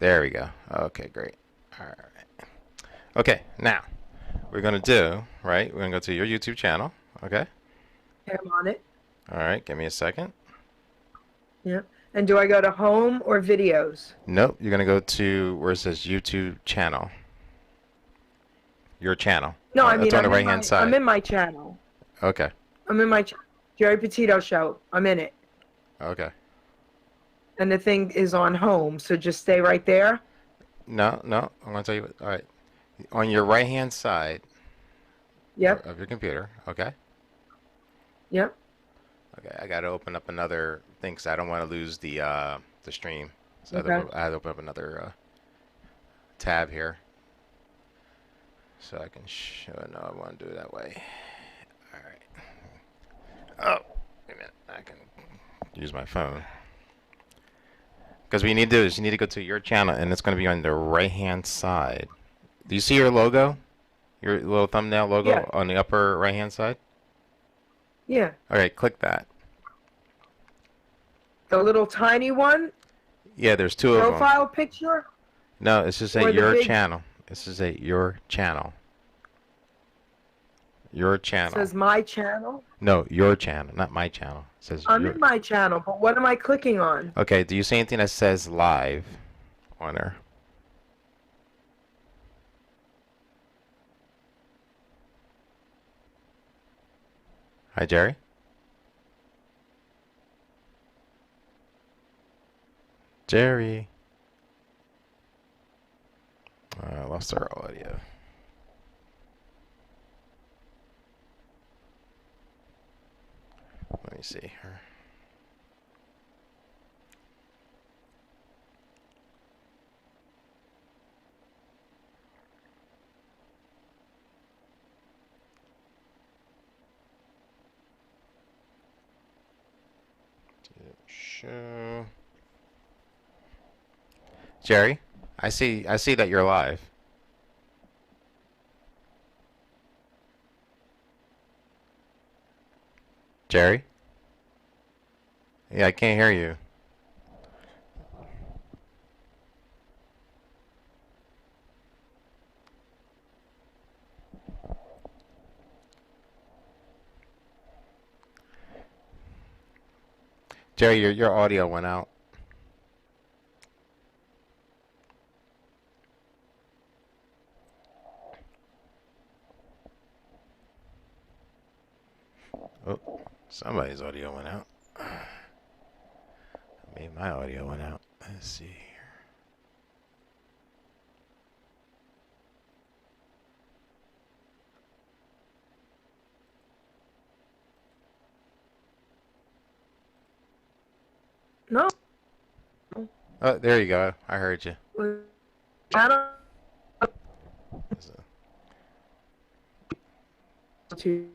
There we go. Okay, great. All right. Okay, now we're gonna do, right? We're gonna go to your YouTube channel. Okay. Okay, I'm on it. All right. Give me a second. Yeah. And do I go to home or videos? Nope. You're gonna go to where it says YouTube channel. Your channel. No, I It's mean on the right hand I'm side. in my channel. Okay. I'm in my Geri Petito show. I'm in it. Okay. And the thing is on home, so just stay right there. No, no. I'm gonna tell you. All right. On your right hand side Yep. of your computer. Okay. Yep. Okay. I gotta open up another thing because I don't want to lose the stream. So Okay. I had to open up another tab here so I can show. No, I want to do it that way. All right. Oh, wait a minute. I can use my phone. Because what you need to do is you need to go to your channel, and it's going to be on the right-hand side. Do you see your logo? Your little thumbnail Yeah. logo on the upper right-hand side? Yeah. Okay, click that. The little tiny one, Yeah, there's two of them. profile picture, No, it's just or say the your big channel. It's just say your channel. Your channel. says my channel. No, your channel, not my channel. It says I'm your. in my channel, but what am I clicking on? Okay, do you see anything that says live on there? Hi, Jerry. Jerry. I lost our audio. Let me see here. Show. Jerry, I see that you're live. Jerry? Yeah, I can't hear you. Jerry, your audio went out. Oh, somebody's audio went out. Maybe my audio went out. Let's see here. No. Oh, there you go. I heard you. Channel. So- To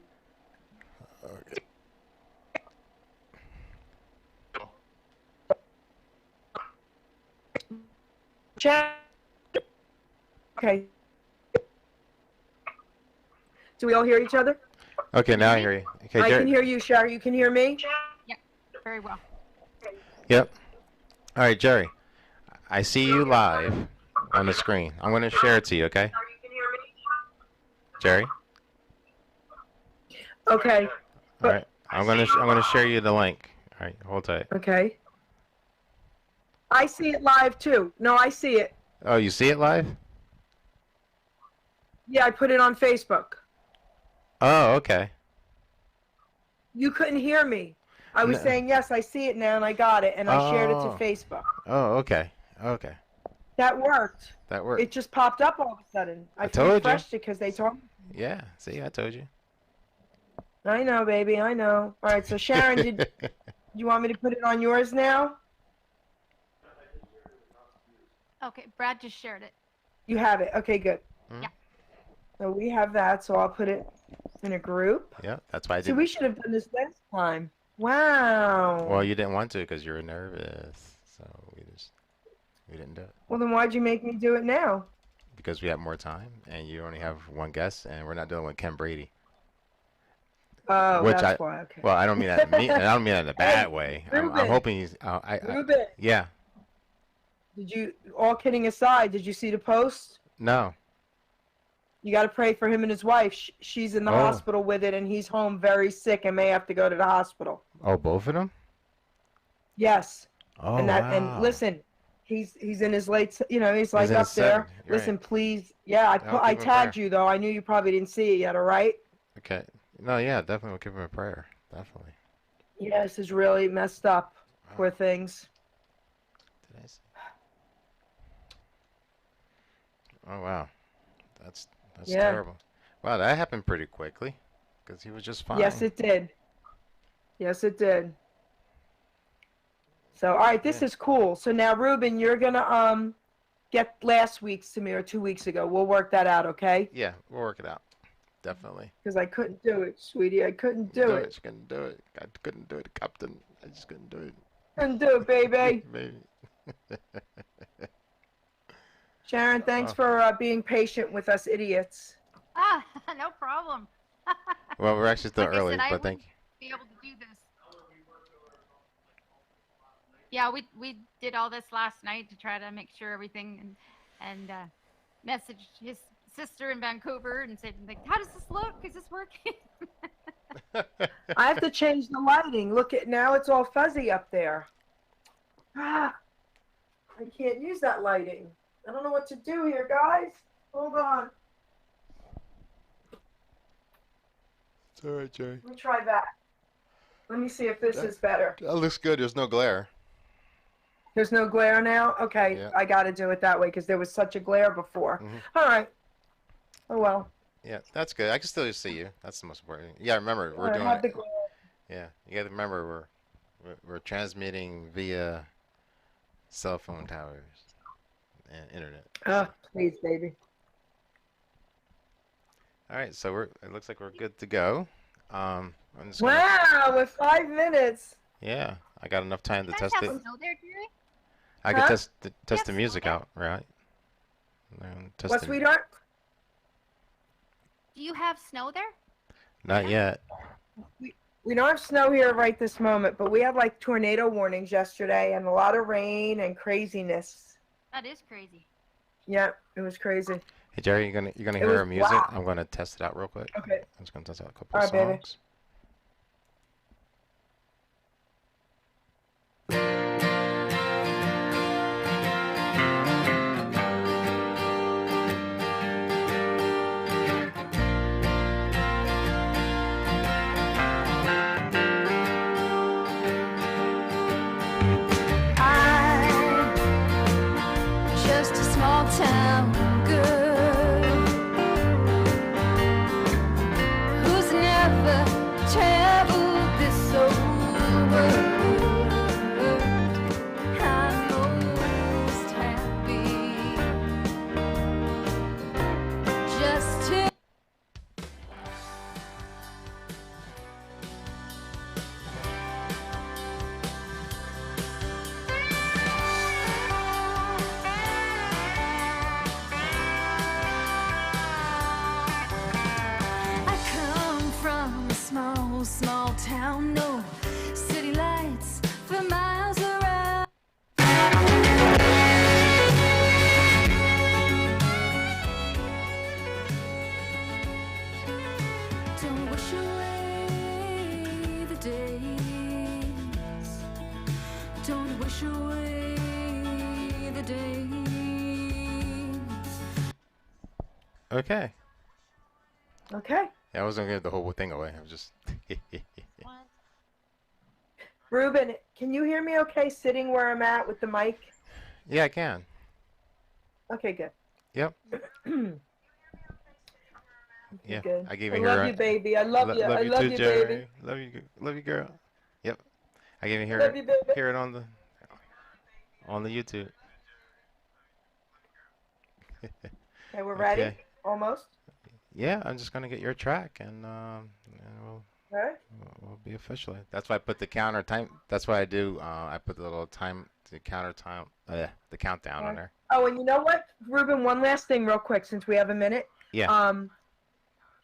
Okay. chat. Okay. Do we all hear each other? Okay, now I hear you. Okay, I Jerry. can hear you, Shar. You can hear me? Yeah, very well. Yep. All right, Jerry. I see you live on the screen. I'm going to share it to you, okay? Jerry? Okay. All right. I'm gonna share you the link. All right, hold tight. Okay. I see it live too. No, I see it. Oh, you see it live? Yeah, I put it on Facebook. Oh, okay. You couldn't hear me. I was No. saying, yes, I see it now and I got it and I shared it to Oh. Facebook. Oh, okay. Okay. That worked. That worked. It just popped up all of a sudden. I told you. refreshed it because they told me. Yeah. See, I told you. I know, baby. I know. All right. So Sharon, did you want me to put it on yours now? Okay, Brad just shared it. You have it. Okay, good. Yeah. So we have that. So I'll put it in a group. Yeah, that's why I So did. we should have done this last time. Wow. Well, you didn't want to because you were nervous, so we didn't do it Well, then why'd you make me do it now? because we have more time and you only have one guest, and we're not dealing with Ken Brady. Oh, Which that's why. Okay. Well, I don't mean that. I don't mean that in a bad Hey, way. I'm Ruben. hoping he's. Ruben, Yeah. Did you, all kidding aside, did you see the post? No. You got to pray for him and his wife. She's in the Oh. hospital with it, and he's home very sick and may have to go to the hospital. Oh, both of them? Yes. Oh, And that, wow. and listen, he's in his late, you know, he's like in up his there. 70s, Listen, right. please. Yeah, I keep him in tagged prayer. you though. I knew you probably didn't see it yet. All right. Okay. No, yeah, definitely we'll give him a prayer. Definitely. Yeah, this is really messed up. Poor things. Did I see? Oh, wow. That's Yeah. terrible. Wow, that happened pretty quickly because he was just fine. Yes, it did. Yes, it did. So, all right, this Yeah. is cool. So now, Ruben, you're gonna get last week's to me or 2 weeks ago. We'll work that out, okay? Yeah, we'll work it out. Definitely. Because I couldn't do it, sweetie. I couldn't do it. You couldn't do it. I couldn't do it, Captain. I just couldn't do it. Couldn't do it, baby. Maybe. Sharon, thanks Oh. for being patient with us idiots. Ah, no problem. Well, we're actually still Like I early, said, I but thank you. wouldn't be able to do this. Yeah, we did all this last night to try to make sure everything, and messaged his sister in Vancouver and said, like, how does this look? Is this working? I have to change the lighting. Look at now; it's all fuzzy up there. Ah, I can't use that lighting. I don't know what to do here, guys. Hold on. It's all right, Jerry. Let me try that. Let me see if this is better. That looks good. There's no glare. There's no glare now? Okay, Yeah. I got to do it that way because there was such a glare before. Mhm. All right. Oh, well. Yeah, that's good. I can still see you. That's the most important thing. Yeah, remember, we're I doing have the it. glare. Yeah, you got to remember we're transmitting via cell phone towers and internet. Oh, please, baby. All right, so it looks like we're good to go. I'm just Wow, with 5 minutes. Yeah, I got enough time to You guys test have it. snow there, Jerry? I could Huh? test the Yes, music okay. out, right? And test What, the- sweetheart? Do you have snow there? Not yet. We don't have snow here right this moment, but we had like tornado warnings yesterday and a lot of rain and craziness. That is crazy. Yeah, it was crazy. Hey Jerry, you're gonna It hear was our music. black. I'm gonna test it out real quick. Okay. I'm just gonna test out a couple All of right, baby. songs. Just a small town girl who's never traveled this old world. I'm most happy just to I come from a small, small town, no city lights for miles around. Don't wish away the days. Don't wish away the days. Okay. Okay. Yeah, I wasn't gonna give the whole thing away. I was just. Ruben, can you hear me okay sitting where I'm at with the mic? Yeah, I can. Okay, good. Yep. Yeah. Good. I gave I you love her. you, baby. I love you. I you love too, you, Jerry. baby. Love you, girl. Yep. I gave you Love you, baby. hear it on the YouTube. Okay, we're ready? Okay. Almost? Yeah, I'm just gonna get your track and All right. we'll be officially. That's why I put the counter time. That's why I do. I put the little time, the counter time, the countdown on there. Oh, and you know what, Ruben, one last thing real quick since we have a minute. Yeah.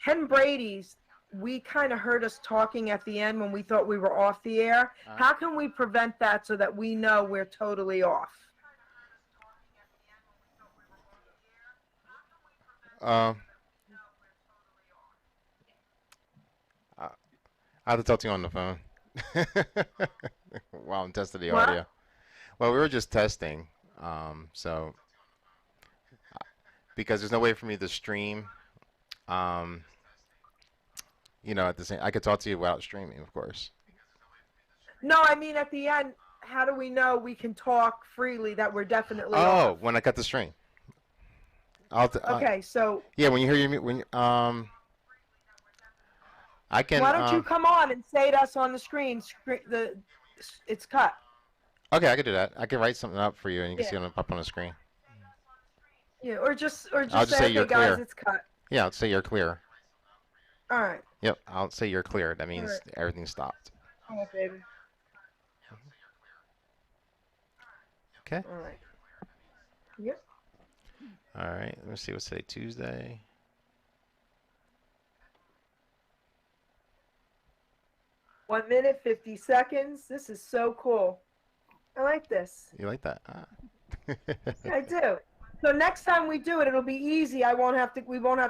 Hen Brady's, we kind of heard us talking at the end when we thought we were off the air. How can we prevent that so that we know we're totally off? I have to talk to you on the phone while I'm testing the What? audio. Well, we were just testing, so because there's no way for me to stream, um, at the same. I could talk to you without streaming, of course. No, I mean at the end, how do we know we can talk freely that we're definitely Oh, off? when I cut the stream. Okay, so Yeah, when you hear I can. why don't you come on and say to us on the screen? It's cut. Okay, I could do that. I could write something up for you, and you can Yeah. see it up on the screen. Yeah, or just I'll just say, say okay, you're guys, clear. it's cut. Yeah, I'll say you're clear. All right. Yep, I'll say you're clear. That means All right. everything stopped. Come on, baby. Okay. All right. Yep. All right. Let me see. What's today? Tuesday. One minute, 50 seconds. This is so cool. I like this. You like that? Ah. I do. So next time we do it, it'll be easy. We won't have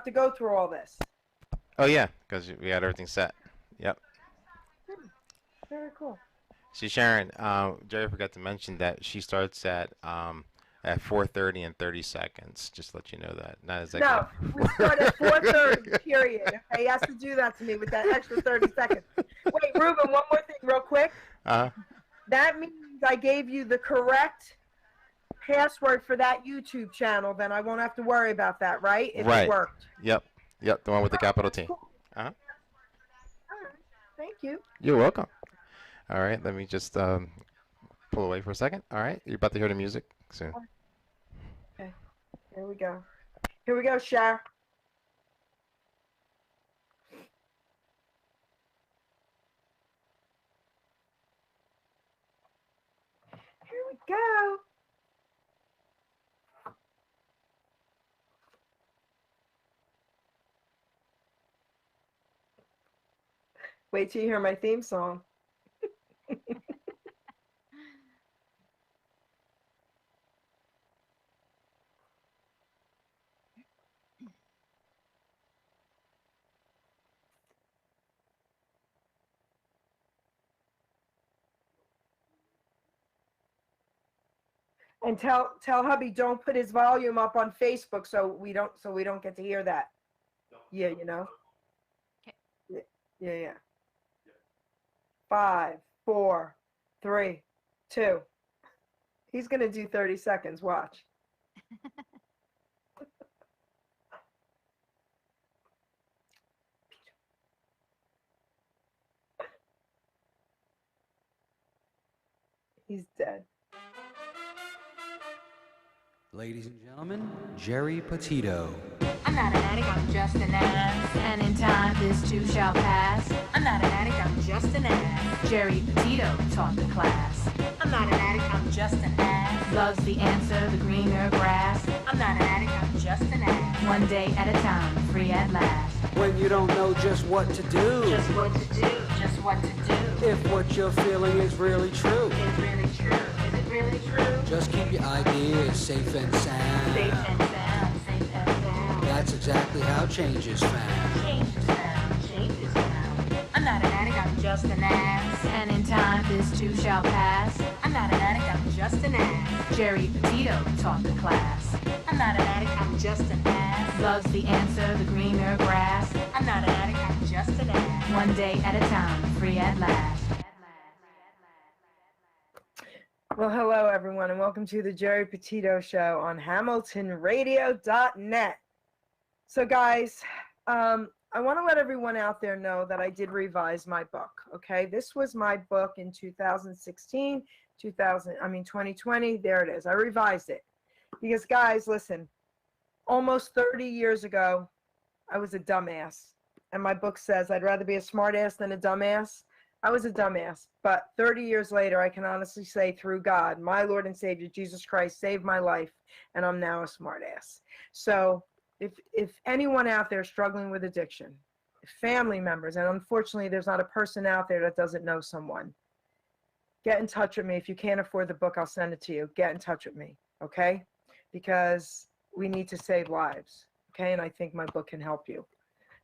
to go through all this. Oh yeah, because we had everything set. Yep. Very cool. See, Sharon, Jerry forgot to mention that she starts at 4:30 and 30 seconds. Just to let you know that. Not exactly. No, we start at 4:30. Period. Okay, he has to do that to me with that extra 30 seconds. Wait, Ruben, one more thing, real quick. That means I gave you the correct password for that YouTube channel. Then I won't have to worry about that, right? If Right. it worked. Yep. Yep. The one with the capital T. Cool. Uh-huh. All right. Thank you. You're welcome. All right. Let me just pull away for a second. All right. You're about to hear the music soon. Okay. Here we go. Here we go, Shar. Here we go. Wait till you hear my theme song. And tell hubby don't put his volume up on Facebook so we don't get to hear that. Yeah, you know. Okay. Yeah. 5, 4, 3, 2. He's gonna do 30 seconds. Watch. He's dead. Ladies and gentlemen, Geri Petito. I'm not an addict, I'm just an ass. And in time, this too shall pass. I'm not an addict, I'm just an ass. Geri Petito taught the class. I'm not an addict, I'm just an ass. Loves the answer, the greener grass. I'm not an addict, I'm just an ass. One day at a time, free at last. When you don't know just what to do. Just what to do, just what to do. If what you're feeling is really true. Is it really true? Is it really true? Just keep your ideas safe and sound. Safe and sound, safe and sound. That's exactly how change is found. Change is found, change is found. I'm not an addict, I'm just an ass. And in time, this too shall pass. I'm not an addict, I'm just an ass. Geri Petito taught the class. I'm not an addict, I'm just an ass. Loves the answer, the greener grass. I'm not an addict, I'm just an ass. One day at a time, free at last. Well, hello everyone, and welcome to the Geri Petito Show on HamiltonRadio.net. So, guys, I want to let everyone out there know that I did revise my book. Okay, this was my book in 2016, 2020. There it is. I revised it because, guys, listen. Almost 30 years ago, I was a dumbass, and my book says I'd rather be a smartass than a dumbass. I was a dumbass, but 30 years later, I can honestly say through God, my Lord and Savior, Jesus Christ, saved my life, and I'm now a smartass. So if anyone out there struggling with addiction, family members, and unfortunately there's not a person out there that doesn't know someone, get in touch with me. If you can't afford the book, I'll send it to you. Get in touch with me, okay? Because we need to save lives. Okay, and I think my book can help you.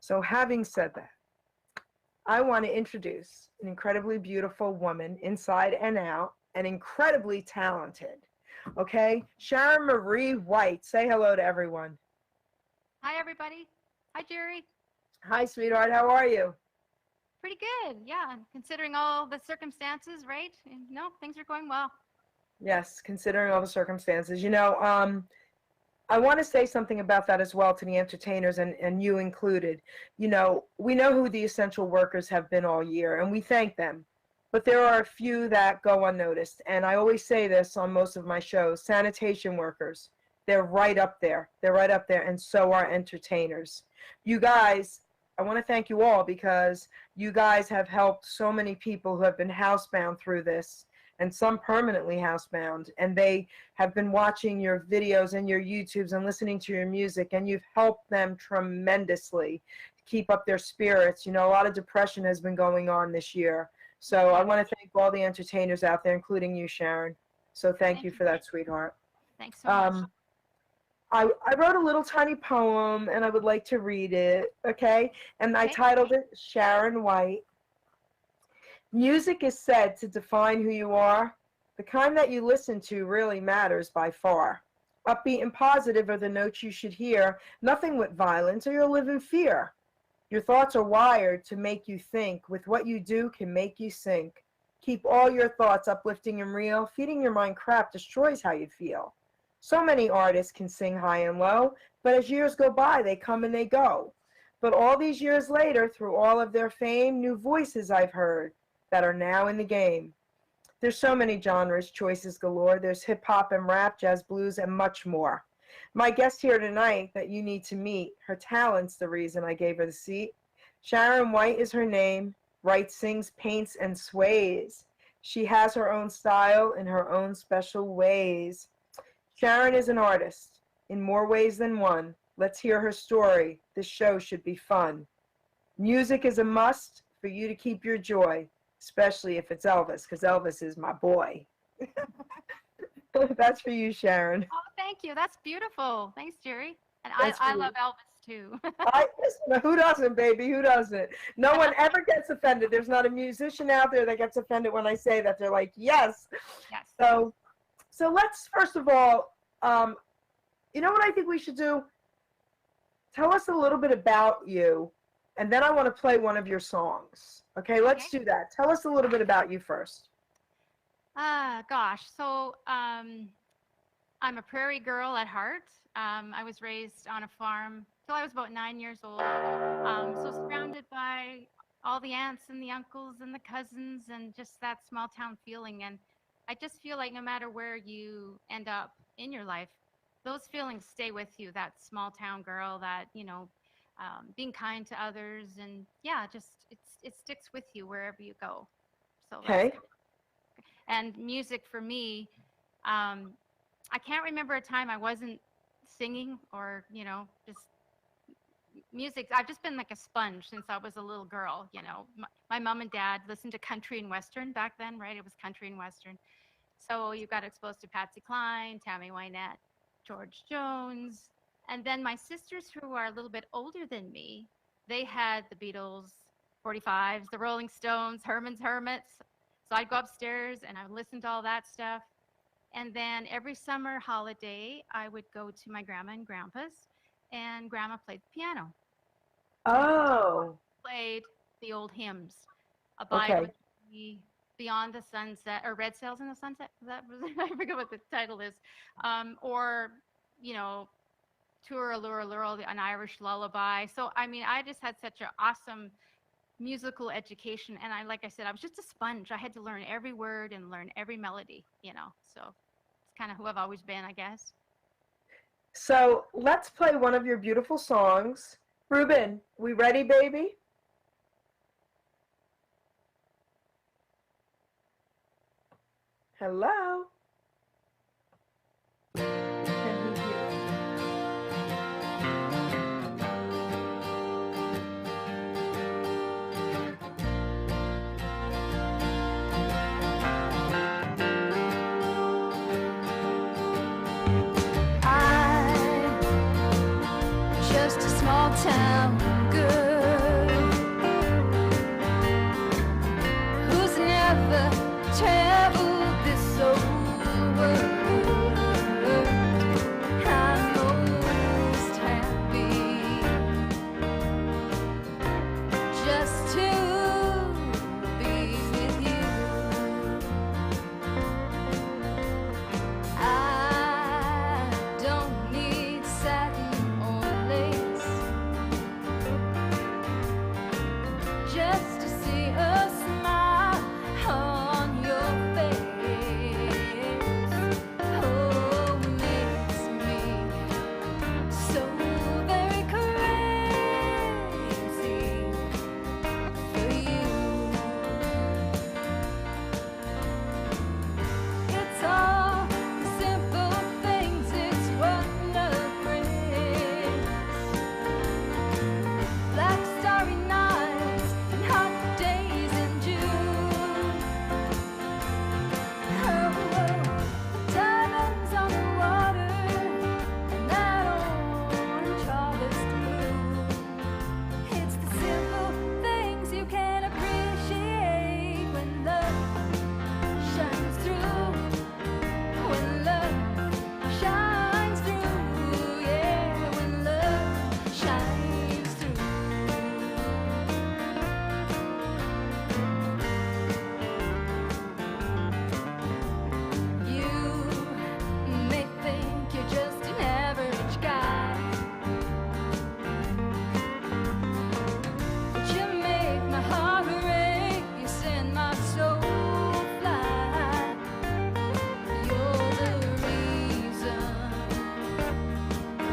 So having said that, I want to introduce an incredibly beautiful woman inside and out, and incredibly talented. Okay, Sharon Marie White. Say hello to everyone. Hi, everybody. Hi, Geri. Hi, sweetheart. How are you? Pretty good. Yeah, considering all the circumstances, right? No, things are going well. Yes, considering all the circumstances. You know, I want to say something about that as well to the entertainers and you included. You know, we know who the essential workers have been all year, and we thank them. But there are a few that go unnoticed. And I always say this on most of my shows, sanitation workers, they're right up there. They're right up there, and so are entertainers. You guys, I want to thank you all because you guys have helped so many people who have been housebound through this, and some permanently housebound, and they have been watching your videos and your YouTubes and listening to your music, and you've helped them tremendously to keep up their spirits. You know, a lot of depression has been going on this year. So I want to thank all the entertainers out there, including you, Sharon. So thank you for that, sweetheart. Thanks so much. I wrote a little tiny poem, and I would like to read it, okay? And I titled it Sharon White. Music is said to define who you are. The kind that you listen to really matters by far. Upbeat and positive are the notes you should hear, nothing with violence or you'll live in fear. Your thoughts are wired to make you think. With what you do can make you sink. Keep all your thoughts uplifting and real. Feeding your mind crap destroys how you feel. So many artists can sing high and low, but as years go by, they come and they go. But all these years later, through all of their fame, new voices I've heard that are now in the game. There's so many genres, choices galore. There's hip hop and rap, jazz, blues, and much more. My guest here tonight that you need to meet, her talent's the reason I gave her the seat. Sharon White is her name, writes, sings, paints, and sways. She has her own style in her own special ways. Sharon is an artist in more ways than one. Let's hear her story. This show should be fun. Music is a must for you to keep your joy, especially if it's Elvis, because Elvis is my boy. That's for you, Sharon. Oh, thank you. That's beautiful. Thanks, Geri. And That's I for love you. Elvis, too. Listen, who doesn't, baby? Who doesn't? No one ever gets offended. There's not a musician out there that gets offended when I say that. They're like, yes. Yes. So let's, first of all, you know what I think we should do? Tell us a little bit about you, and then I want to play one of your songs. Okay, let's do that. Tell us a little bit about you first. Gosh. So I'm a prairie girl at heart. I was raised on a farm till I was about 9 years old. So surrounded by all the aunts and the uncles and the cousins and just that small town feeling. And I just feel like no matter where you end up in your life, those feelings stay with you. That small town girl, that, you know, being kind to others, and yeah, just it sticks with you wherever you go. So Okay. And music for me, I can't remember a time I wasn't singing or, you know, just music. I've just been like a sponge since I was a little girl. You know, my mom and dad listened to country and western back then, right? It was country and western. So you got exposed to Patsy Cline, Tammy Wynette, George Jones. And then my sisters, who are a little bit older than me, they had the Beatles, 45s, the Rolling Stones, Herman's Hermits. So I'd go upstairs and I would listen to all that stuff. And then every summer holiday, I would go to my grandma and grandpa's, and grandma played the piano. Oh. Played the old hymns. Abide Okay. with Me, Beyond the Sunset, or Red Sails in the Sunset. That was, I forget what the title is. Or, you know, Tour Allure Allure, an Irish lullaby. So, I mean, I just had such an awesome musical education. And like I said, I was just a sponge. I had to learn every word and learn every melody, you know. So it's kind of who I've always been, I guess. So let's play one of your beautiful songs. Ruben, we ready, baby? Hello? Can he hear us? I should just a small town girl who's never traveled this old world. I'm most happy just to be with you. I don't need satin or lace just to see a smile on your face. Oh, makes me so very crazy for you. It's all the simple things, it's what love brings. Black starry nights and hot days in June. Oh, the diamonds on the water and that orange harvest moon. It's the simple things you can appreciate when love shines through. When love shines through, yeah, when love shines through. You may think you're just an average guy, but you make my heart race, you send my soul fly. You're the reason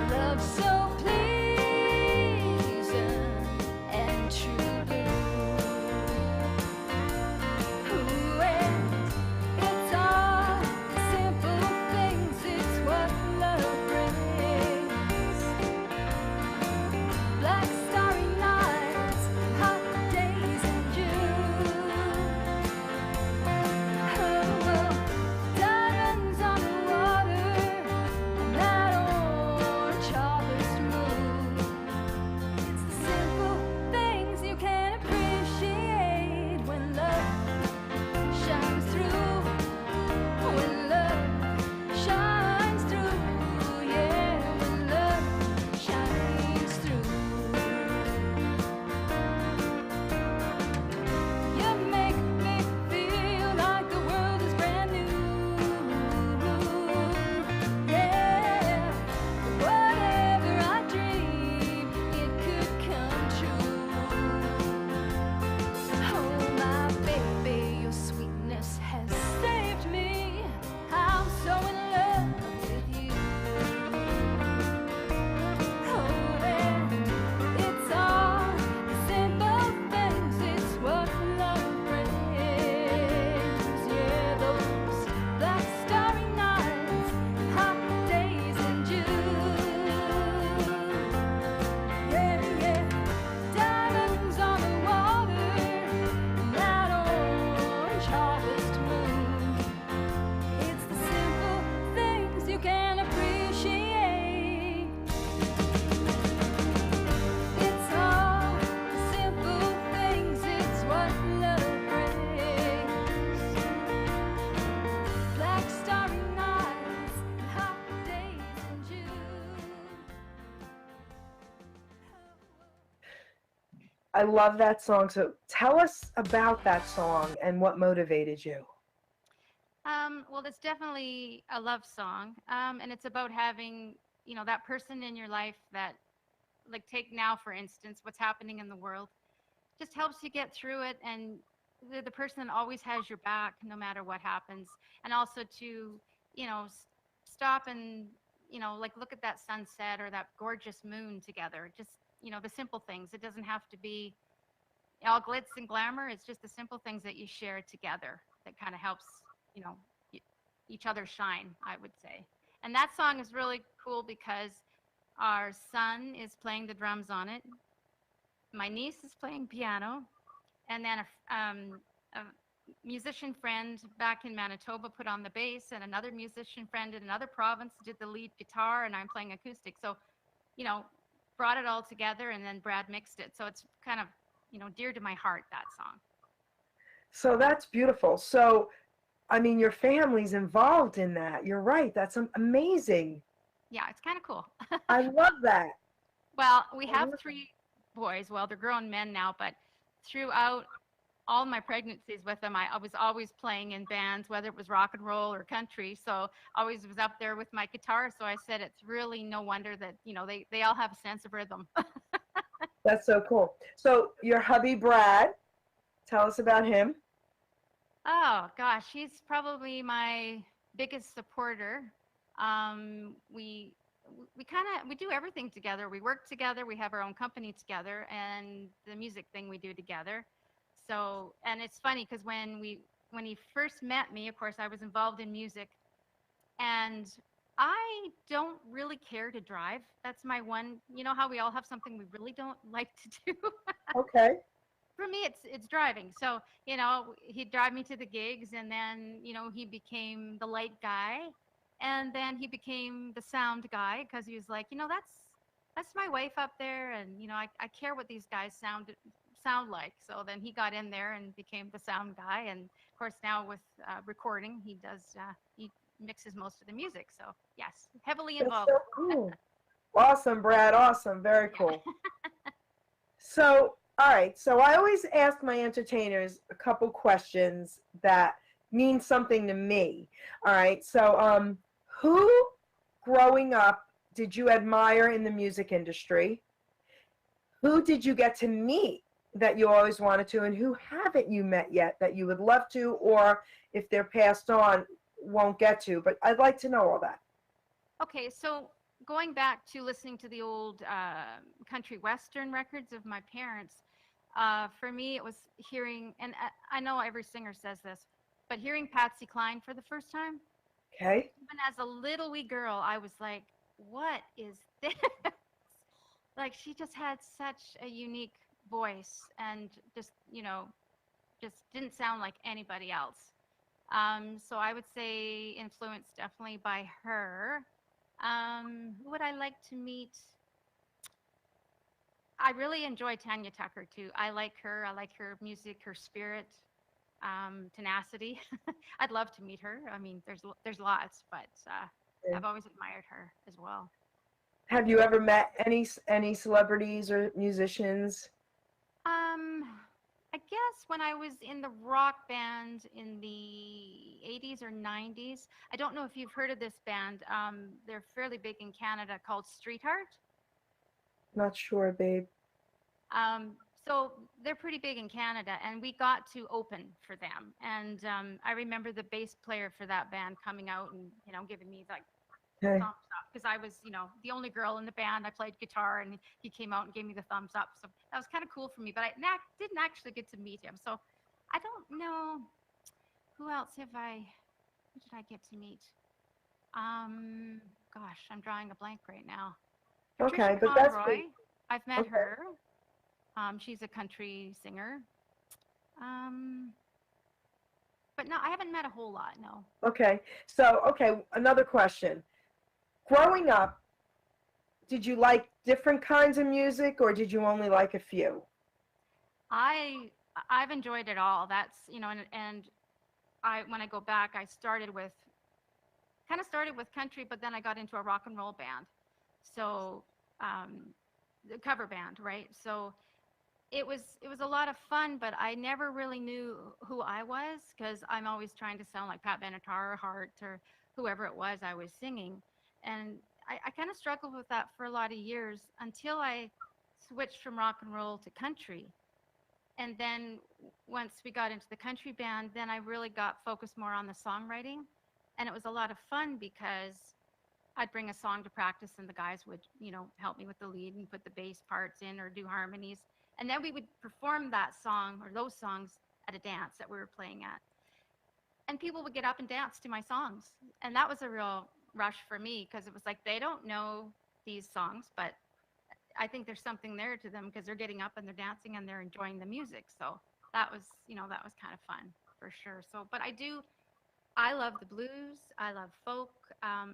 love's so pleasing and true. Ooh, and it's all the simple things, it's what love brings. Black starry nights, hot days in June. Oh, diamonds on the water and that orange harvest moon. It's the simple things you can appreciate when love shines through. When love shines through, yeah, when love shines through. You make me feel like the world is brand new. Yeah, whatever I dream, it could come true. Oh, my baby, your sweetness has saved me. I'm so in love with you. Oh, and it's all the simple things, it's what love brings. Yeah, those black starry nights, hot days in June. Yeah, yeah, diamonds on the water and that orange harvest moon. It's the simple things you can appreciate. It's all the simple things, it's what love brings. Black starry nights and hot days in June. I love that song. So tell us about that song and what motivated you. Well, it's definitely a love song, and it's about having, that person in your life that, like, take now, for instance, what's happening in the world, just helps you get through it, and the person that always has your back no matter what happens, and also to, stop and, like, look at that sunset or that gorgeous moon together. Just, the simple things. It doesn't have to be all glitz and glamour. It's just the simple things that you share together that kind of helps, each other shine, I would say. And that song is really cool because our son is playing the drums on it. My niece is playing piano, and then a musician friend back in Manitoba put on the bass, and another musician friend in another province did the lead guitar, and I'm playing acoustic. So, brought it all together, and then Brad mixed it. So it's kind of, dear to my heart, that song. So that's beautiful. So, I mean, your family's involved in that. You're right. That's amazing. Yeah, it's kind of cool. I love that. Well, we I have love 3 boys. Well, they're grown men now, but throughout all my pregnancies with them, I was always playing in bands, whether it was rock and roll or country. So I always was up there with my guitar. So I said, it's really no wonder that, they all have a sense of rhythm. That's so cool. So your hubby, Brad, tell us about him. Oh gosh, he's probably my biggest supporter. We do everything together. We work together. We have our own company together, and the music thing we do together. So, and it's funny because when he first met me, of course, I was involved in music, and I don't really care to drive. That's my one. You know how we all have something we really don't like to do. Okay. For me, it's driving. So he'd drive me to the gigs, and then he became the light guy, and then he became the sound guy because he was like, that's my wife up there, and I care what these guys sound like. So then he got in there and became the sound guy, and of course now with recording, he mixes most of the music. So yes, heavily That's involved. so cool. Awesome, Brad. Awesome. Very cool. So, all right. So I always ask my entertainers a couple questions that mean something to me. All right. So, who growing up did you admire in the music industry? Who did you get to meet that you always wanted to, and who haven't you met yet that you would love to, or if they're passed on, won't get to? But I'd like to know all that. Okay, so going back to listening to the old country western records of my parents, for me it was hearing, and I know every singer says this, but hearing Patsy Cline for the first time. Okay. Even as a little wee girl, I was like, what is this? Like, she just had such a unique voice, and just didn't sound like anybody else. So I would say influenced definitely by her. Who would I like to meet? I really enjoy Tanya Tucker too. I like her. I like her music, her spirit, tenacity. I'd love to meet her. I mean, there's lots, but Yeah. I've always admired her as well. Have you ever met any celebrities or musicians? I guess when I was in the rock band in the 80s or 90s, I don't know if you've heard of this band. They're fairly big in Canada, called Streetheart. Not sure, babe. So they're pretty big in Canada, and we got to open for them. And I remember the bass player for that band coming out and giving me like Okay. thumbs up, because I was the only girl in the band. I played guitar, and he came out and gave me the thumbs up. So that was kind of cool for me. But I didn't actually get to meet him. So I don't know who else who did I get to meet? Gosh, I'm drawing a blank right now. Okay, Patricia but that's Conroy. pretty. I've met Okay. her. She's a country singer. But no, I haven't met a whole lot, no. Okay. So, okay, another question. Growing up, did you like different kinds of music, or did you only like a few? I've enjoyed it all. That's, and when I go back, I started with country, but then I got into a rock and roll band. So, the cover band, right? So it was a lot of fun, but I never really knew who I was, because I'm always trying to sound like Pat Benatar or Hart or whoever it was I was singing. And I kind of struggled with that for a lot of years until I switched from rock and roll to country. And then once we got into the country band, then I really got focused more on the songwriting. And it was a lot of fun because I'd bring a song to practice, and the guys would, help me with the lead and put the bass parts in or do harmonies. And then we would perform that song or those songs at a dance that we were playing at. And people would get up and dance to my songs. And that was a real rush for me, because it was like, they don't know these songs, but I think there's something there to them, because they're getting up and they're dancing and they're enjoying the music. So that was kind of fun for sure. So, but I love the blues. I love folk,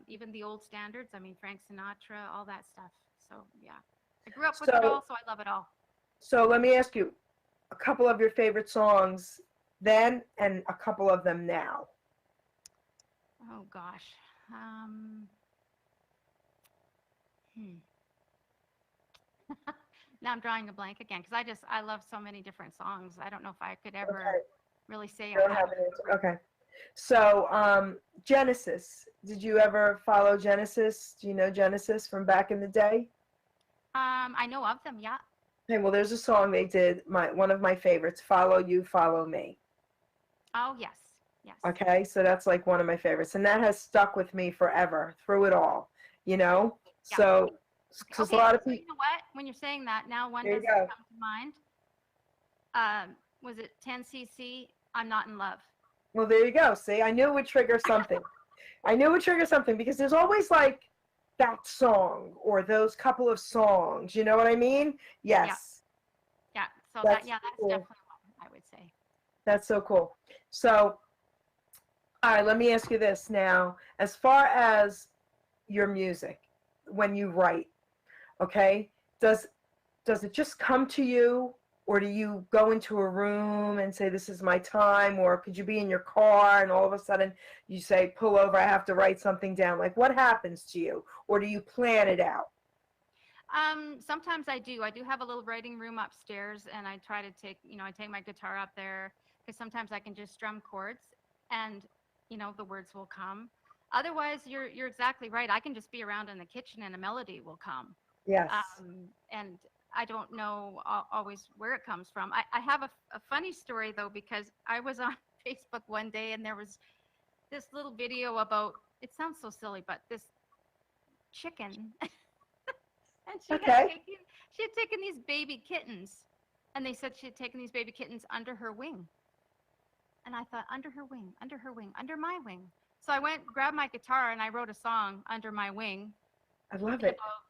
even the old standards. I mean, Frank Sinatra, all that stuff. So, yeah. I grew up with it So, all, so I love it all. so let me ask you a couple of your favorite songs then and a couple of them now. Oh gosh. Hmm. Now I'm drawing a blank again because I love so many different songs. I don't know if I could ever Okay. really say You don't have an answer. Okay. So, Genesis. Did you ever follow Genesis? Do you know Genesis from back in the day? I know of them, yeah. Okay, well, there's a song they did, one of my favorites, Follow You, Follow Me. Oh yes, yes. Okay, so that's like one of my favorites. And that has stuck with me forever, through it all, you know? Yeah. So, because Okay, a lot of so you people, know what? When you're saying that, now one there you doesn't go. come to mind. Was it 10cc? I'm not in love. Well, there you go. See, I knew it would trigger something. I knew it would trigger something because there's always like that song or those couple of songs. You know what I mean? Yes. Yeah. So That's that's cool. definitely one I would say. That's so cool. So, all right, let me ask you this now. As far as your music, when you write, okay, does it just come to you, or do you go into a room and say, this is my time, or could you be in your car and all of a sudden you say, pull over, I have to write something down? Like, what happens to you, or do you plan it out? Sometimes I do. I do have a little writing room upstairs, and I try to take, I take my guitar up there because sometimes I can just strum chords, and the words will come. Otherwise, you're exactly right. I can just be around in the kitchen, and a melody will come. Yes. And I don't know always where it comes from. I have a funny story though, because I was on Facebook one day, and there was this little video about. It sounds so silly, but this chicken. And Okay. she had taken these baby kittens, and they said she had taken these baby kittens under her wing. And I thought, under her wing, under her wing, under my wing. So I went, grabbed my guitar, and I wrote a song, Under My Wing, I love in it. about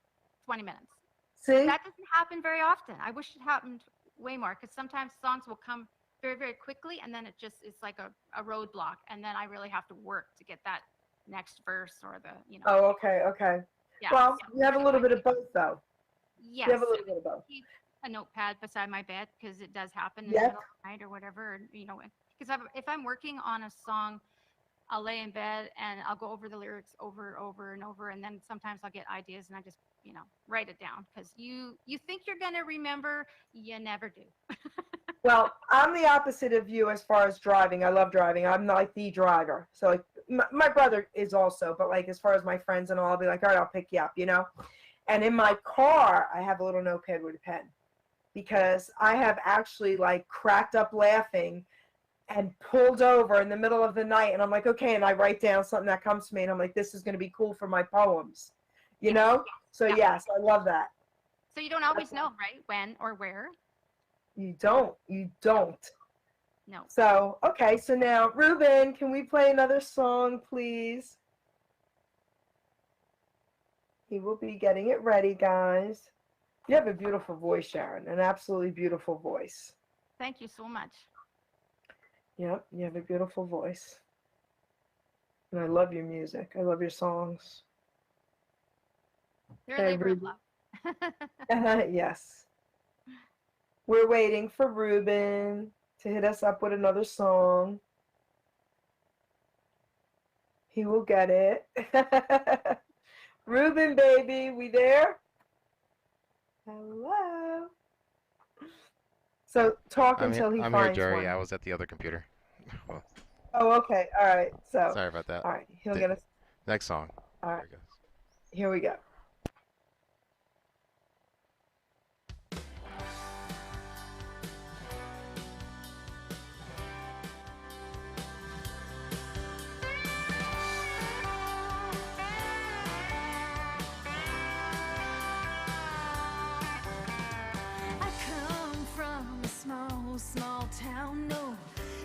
20 minutes. See? That doesn't happen very often. I wish it happened way more, because sometimes songs will come very, very quickly, and then it's like a roadblock, and then I really have to work to get that next verse or Oh, okay, okay. Yeah. Well, So you have a little bit of both, though. yes. You have a little bit of both. Keep a notepad beside my bed, because it does happen in Yep. the middle of the night or whatever. Because if I'm working on a song, I'll lay in bed and I'll go over the lyrics over and over, and then sometimes I'll get ideas and I just write it down, because you think you're gonna remember, you never do. Well, I'm the opposite of you as far as driving. I love driving. I'm like the driver. So like my brother is also, but like as far as my friends and all, I'll be like, all right, I'll pick you up, And in my car, I have a little notepad with a pen, because I have actually like cracked up laughing and pulled over in the middle of the night, and I'm like, okay, and I write down something that comes to me, and I'm like, this is going to be cool for my poems, So Yeah. yes, I love that. So you don't always know, right, when or where. You don't. No. So, okay, so now, Ruben, can we play another song, please? He will be getting it ready, guys. You have a beautiful voice, Sharon, an absolutely beautiful voice. Thank you so much. Yep, you have a beautiful voice. And I love your music. I love your songs. They're Hey, a labor of Ruben. love. Yes. We're waiting for Ruben to hit us up with another song. He will get it. Ruben, baby, we there? Hello. So talk until he I'm finds here, Jerry. one. I was at the other computer. Well, Oh, okay. All right. So, sorry about that. all right. He'll get us. Next song. All There right. it goes. Here we go. I come from a small town, no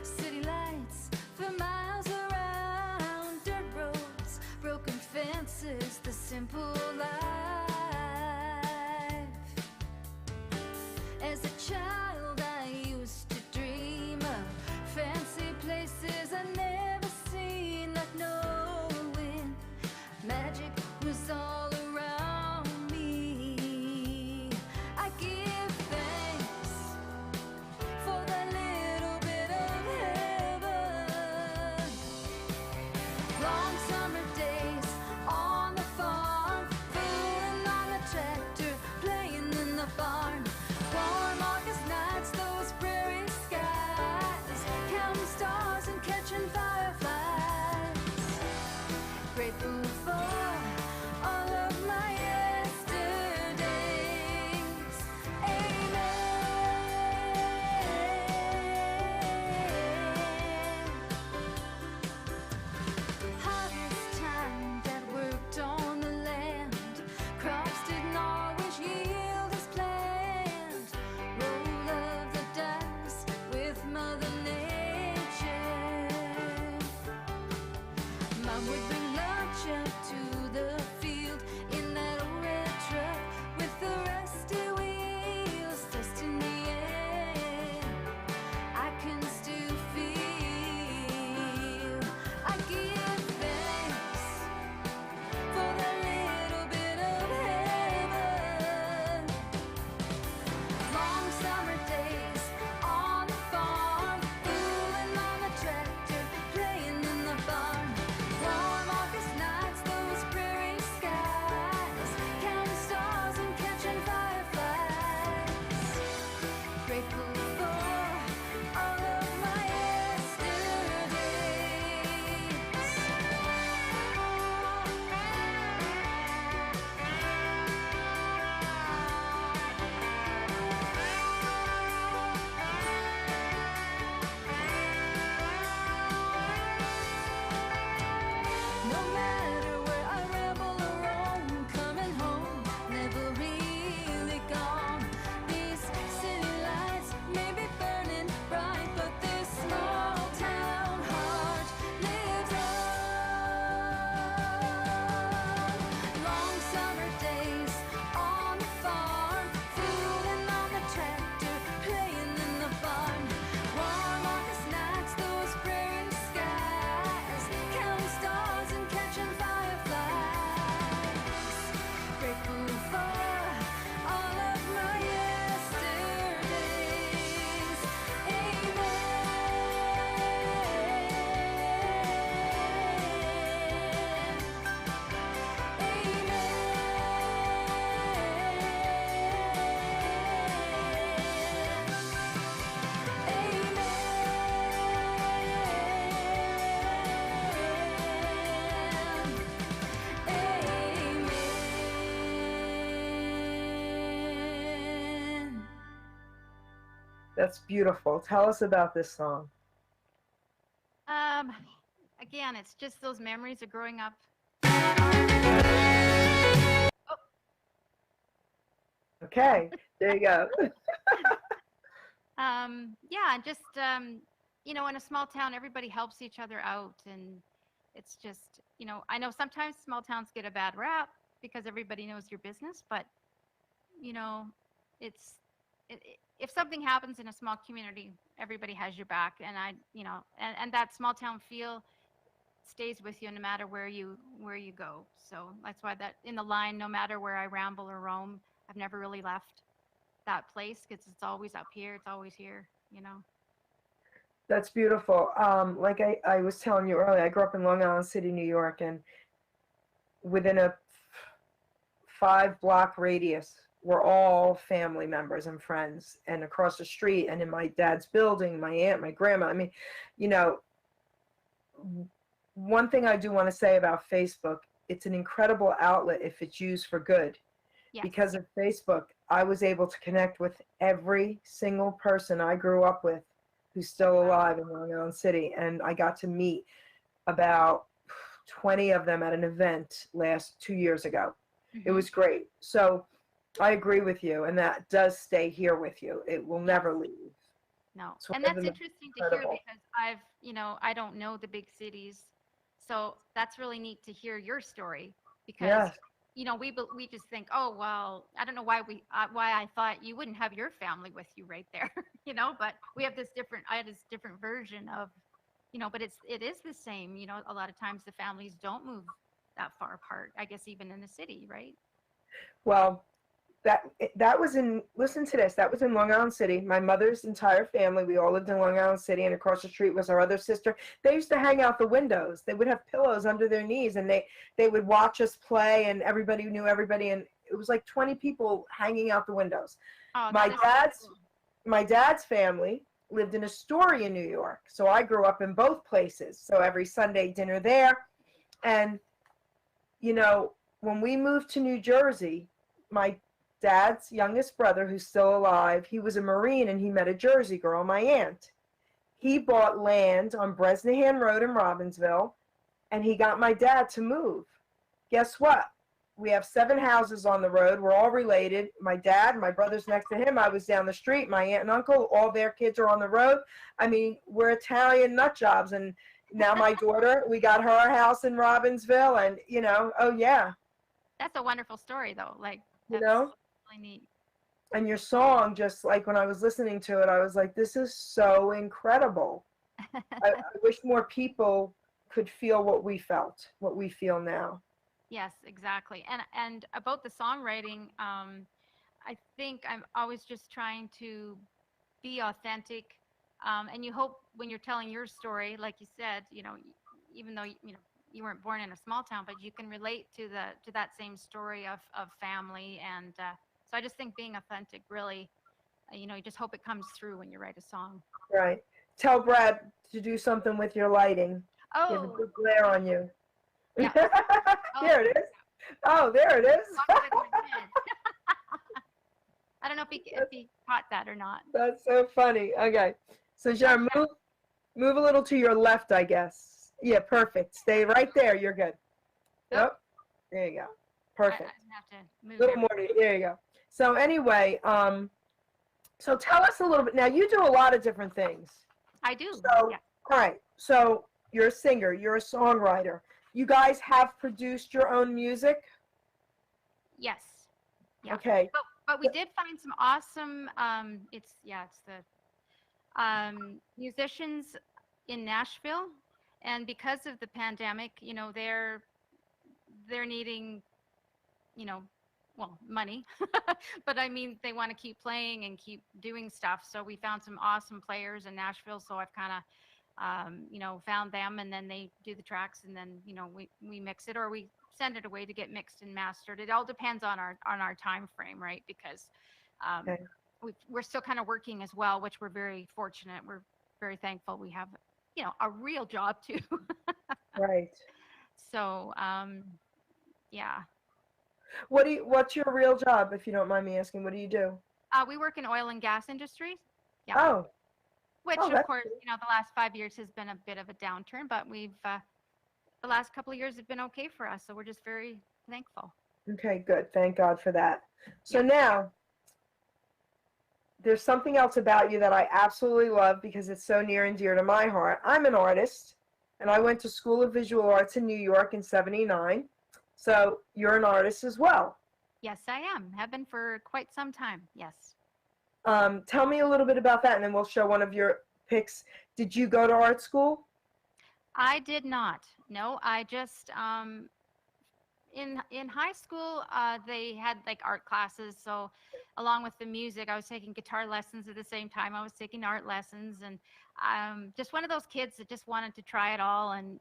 city lights for miles around, dirt roads, broken fences, the simple life. As a child, I used to dream of fancy places I never seen, not knowing magic was all around me. That's beautiful. Tell us about this song. Um, Again, it's just those memories of growing up. Okay, there you go. Yeah, just in a small town, everybody helps each other out, and it's just, I know sometimes small towns get a bad rap because everybody knows your business, but you know, it's if something happens in a small community, everybody has your back, and and that small town feel stays with you no matter where you go. So that's why that in the line, no matter where I ramble or roam, I've never really left that place because it's always up here. It's always here. That's beautiful. Like I was telling you earlier, I grew up in Long Island City, New York, and within a 5-block radius, we're all family members and friends. And across the street, and in my dad's building, my aunt, my grandma. I mean, you know, one thing I do want to say about Facebook, it's an incredible outlet if it's used for good. Yes. Because of Facebook, I was able to connect with every single person I grew up with who's still alive in Long Island City. And I got to meet about 20 of them at an event last 2 years ago. It was great. So I agree with you, and that does stay here with you. It will never leave. No. It's And one of that's the interesting to hear incredible. because I don't know the big cities. So that's really neat to hear your story because Yes. we just think, oh well, I don't know why I thought you wouldn't have your family with you right there, but we have I had this different version of, but it is the same, a lot of times the families don't move that far apart, I guess even in the city, right? Well, that was in, listen to this, that was in Long Island City. My mother's entire family, we all lived in Long Island City, and across the street was our other sister. They used to hang out the windows. They would have pillows under their knees, and they would watch us play, and everybody knew everybody, and it was like 20 people hanging out the windows. Oh, My that is dad's cool. my dad's family lived in Astoria, New York, so I grew up in both places. So every Sunday dinner there. And when we moved to New Jersey, my dad's youngest brother, who's still alive, he was a Marine, and he met a Jersey girl, my aunt. He bought land on Bresnahan Road in Robbinsville, and he got my dad to move. Guess what? We have 7 houses on the road. We're all related. My dad, my brother's next to him. I was down the street. My aunt and uncle, all their kids are on the road. I mean, we're Italian nut jobs. And now my daughter, we got her house in Robbinsville, and oh yeah. That's a wonderful story though. Like, You that's know? really neat. And your song, just like when I was listening to it, I was like, this is so incredible. I wish more people could feel what we felt, what we feel now. Yes, exactly. And about the songwriting, I think I'm always just trying to be authentic. And you hope when you're telling your story, like you said, even though you weren't born in a small town, but you can relate to that same story of family. And so I just think being authentic, really, you just hope it comes through when you write a song. Right. Tell Brad to do something with your lighting. You have a Oh, big glare on you. Yeah. There it is. Oh, there it is. I don't know if he caught that or not. That's so funny. Okay. So Sharon, move a little to your left, I guess. Yeah, perfect. Stay right there. You're good. Yep. There you go. Perfect. I have to move Little there. more. There you go. So anyway, so tell us a little bit. Now you do a lot of different things. I do. So, Yeah. all right. So you're a singer. You're a songwriter. You guys have produced your own music? Yes. Yeah. Okay. But we did find some awesome it's the musicians in Nashville, and because of the pandemic, they're needing, well, money, but I mean they want to keep playing and keep doing stuff. So we found some awesome players in Nashville. So I've kind of found them, and then they do the tracks, and then we mix it, or we send it away to get mixed and mastered. It all depends on our time frame, right? Because Okay. we're still kind of working as well, which we're very fortunate. We're very thankful. We have a real job too. Right. So yeah, What's your real job, if you don't mind me asking? What do you do? we work in oil and gas industry. Yeah. Oh, Which, Oh, of that's course, good. the last 5 years has been a bit of a downturn, but the last couple of years have been okay for us. So we're just very thankful. okay, good. Thank God for that. So Yeah. now, there's something else about you that I absolutely love because it's so near and dear to my heart. I'm an artist, and I went to School of Visual Arts in New York in '79. So you're an artist as well. Yes, I am. Have been for quite some time. Yes. Tell me a little bit about that, and then we'll show one of your pics. Did you go to art school? I did not. No, I just in high school they had like art classes. So along with the music, I was taking guitar lessons at the same time. I was taking art lessons, and just one of those kids that just wanted to try it all, and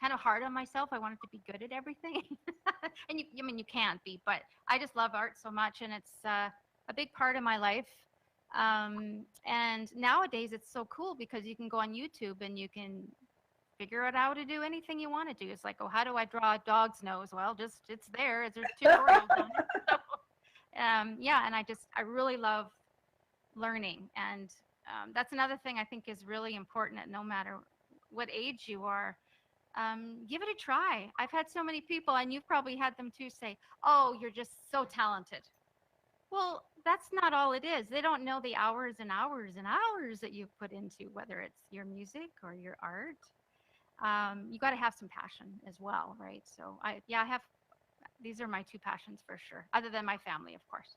kind of hard on myself. I wanted to be good at everything, and I mean, you can't be, but I just love art so much, and it's a big part of my life. And nowadays it's so cool because you can go on YouTube and you can figure out how to do anything you want to do. It's like, oh, how do I draw a dog's nose? Well, just it's there. There's tutorials on it. So, yeah, and I really love learning, and that's another thing I think is really important. That no matter what age you are, give it a try. I've had so many people, and you've probably had them too, say, "Oh, you're just so talented." Well, that's not all it is. They don't know the hours and hours and hours that you've put into whether it's your music or your art. You got to have some passion as well, right? So I have, these are my two passions for sure, other than my family, of course.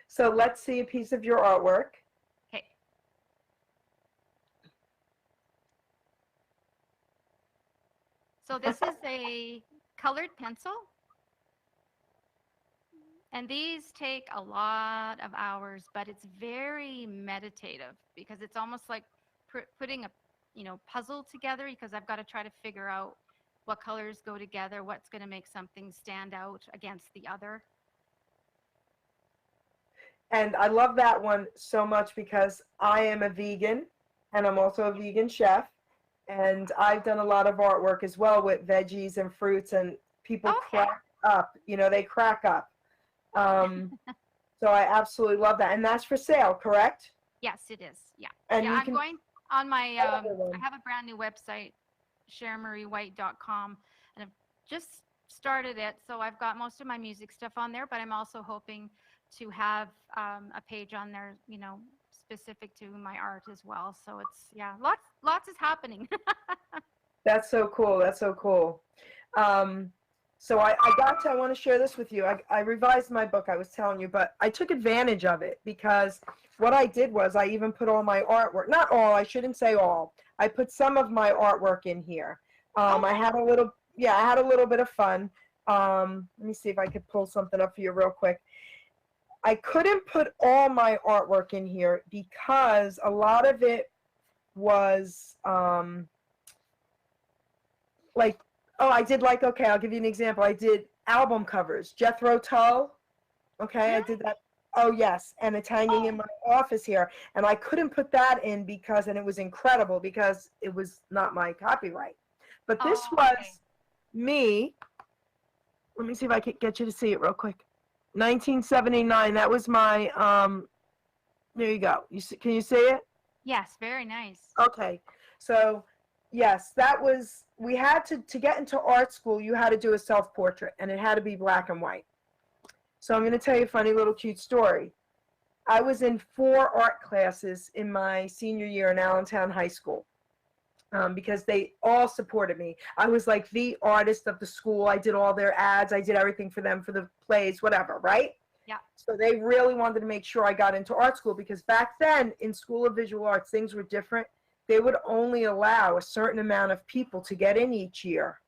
So let's see a piece of your artwork. Okay. So this is a colored pencil. And these take a lot of hours, but it's very meditative because it's almost like putting a puzzle together, because I've got to try to figure out what colors go together, what's going to make something stand out against the other. And I love that one so much because I am a vegan, and I'm also a vegan chef. And I've done a lot of artwork as well with veggies and fruits, and people crack up. They crack up. So I absolutely love that. And that's for sale, correct? Yes, it is. Yeah. And yeah, you I'm can, going on my, I have a brand new website, SHARONMarieWhite.com, and I've just started it. So I've got most of my music stuff on there, but I'm also hoping to have a page on there, specific to my art as well. So it's, yeah, lots is happening. That's so cool. That's so cool. So I want to share this with you. I revised my book, I was telling you, but I took advantage of it because what I did was I even put all my artwork, not all, I shouldn't say all. I put some of my artwork in here. I had a little bit of fun. Let me see if I could pull something up for you real quick. I couldn't put all my artwork in here because a lot of it was like, I did okay, I'll give you an example. I did album covers, Jethro Tull. Okay, I did that. Oh, yes, and it's hanging in my office here. And I couldn't put that in and it was incredible because it was not my copyright. But this was me. Let me see if I can get you to see it real quick. 1979, that was my, there you go. Can you see it? Yes, very nice. Okay, so yes, that was, we had to get into art school, you had to do a self-portrait, and it had to be black and white. So I'm going to tell you a funny little cute story. I was in 4 art classes in my senior year in Allentown High School because they all supported me. I was like the artist of the school. I did all their ads. I did everything for them, for the plays, whatever, right? Yeah. So they really wanted to make sure I got into art school because back then in School of Visual Arts, things were different. They would only allow a certain amount of people to get in each year,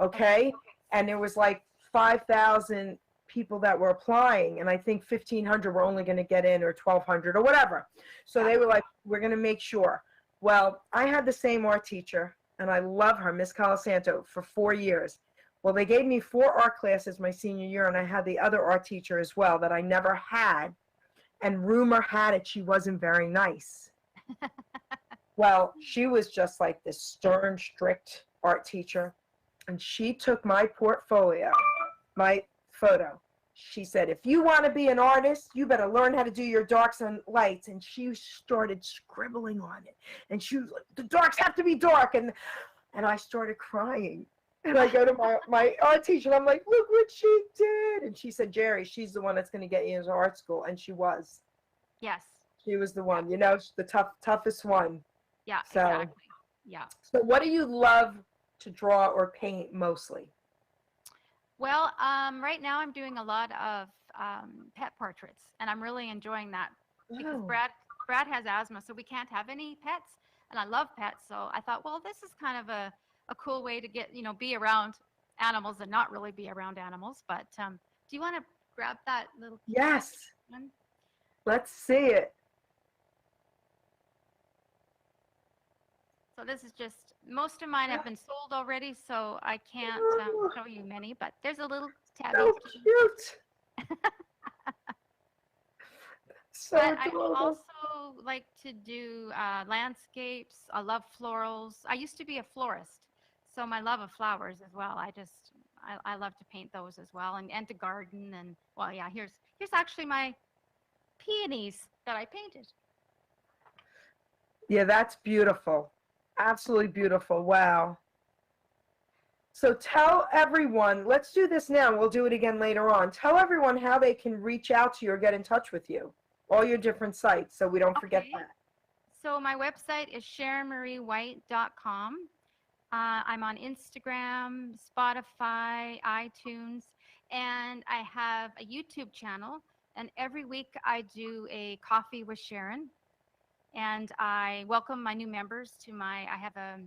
okay? And there was like 5,000 people that were applying, and I think 1,500 were only going to get in, or 1,200 or whatever. So they were like, we're going to make sure. Well, I had the same art teacher, and I love her, Miss Colasanto, for 4 years. Well, they gave me 4 art classes my senior year, and I had the other art teacher as well that I never had, and rumor had it she wasn't very nice. Well, she was just like this stern, strict art teacher, and she took my portfolio, my photo, She said, if you want to be an artist, you better learn how to do your darks and lights. And she started scribbling on it. And she was like, the darks have to be dark. And I started crying. And I go to my art teacher, and I'm like, look what she did. And she said, Geri, she's the one that's going to get you into art school. And she was. Yes. She was the one, you know, the toughest one. Yeah, So, exactly. Yeah. So what do you love to draw or paint mostly? Well, right now I'm doing a lot of pet portraits, and I'm really enjoying that because Oh. Brad has asthma, so we can't have any pets, and I love pets. So I thought, well, this is kind of a cool way to get, be around animals and not really be around animals. But do you want to grab that little? Yes. One? Let's see it. So this is just, most of mine have been sold already, so I can't show you many, but there's a little tabby. So cute. So But I adorable. also like to do landscapes. I love florals. I used to be a florist, so my love of flowers as well. I love to paint those as well, and to garden. And well, yeah, here's actually my peonies that I painted. Yeah, that's beautiful. Absolutely beautiful. Wow. So tell everyone, let's do this now. We'll do it again later on. Tell everyone how they can reach out to you or get in touch with you. All your different sites, so we don't forget that. So my website is SHARONMarieWhite.com. I'm on Instagram, Spotify, iTunes, and I have a YouTube channel. And every week I do a coffee with Sharon. And I welcome my new members to I have a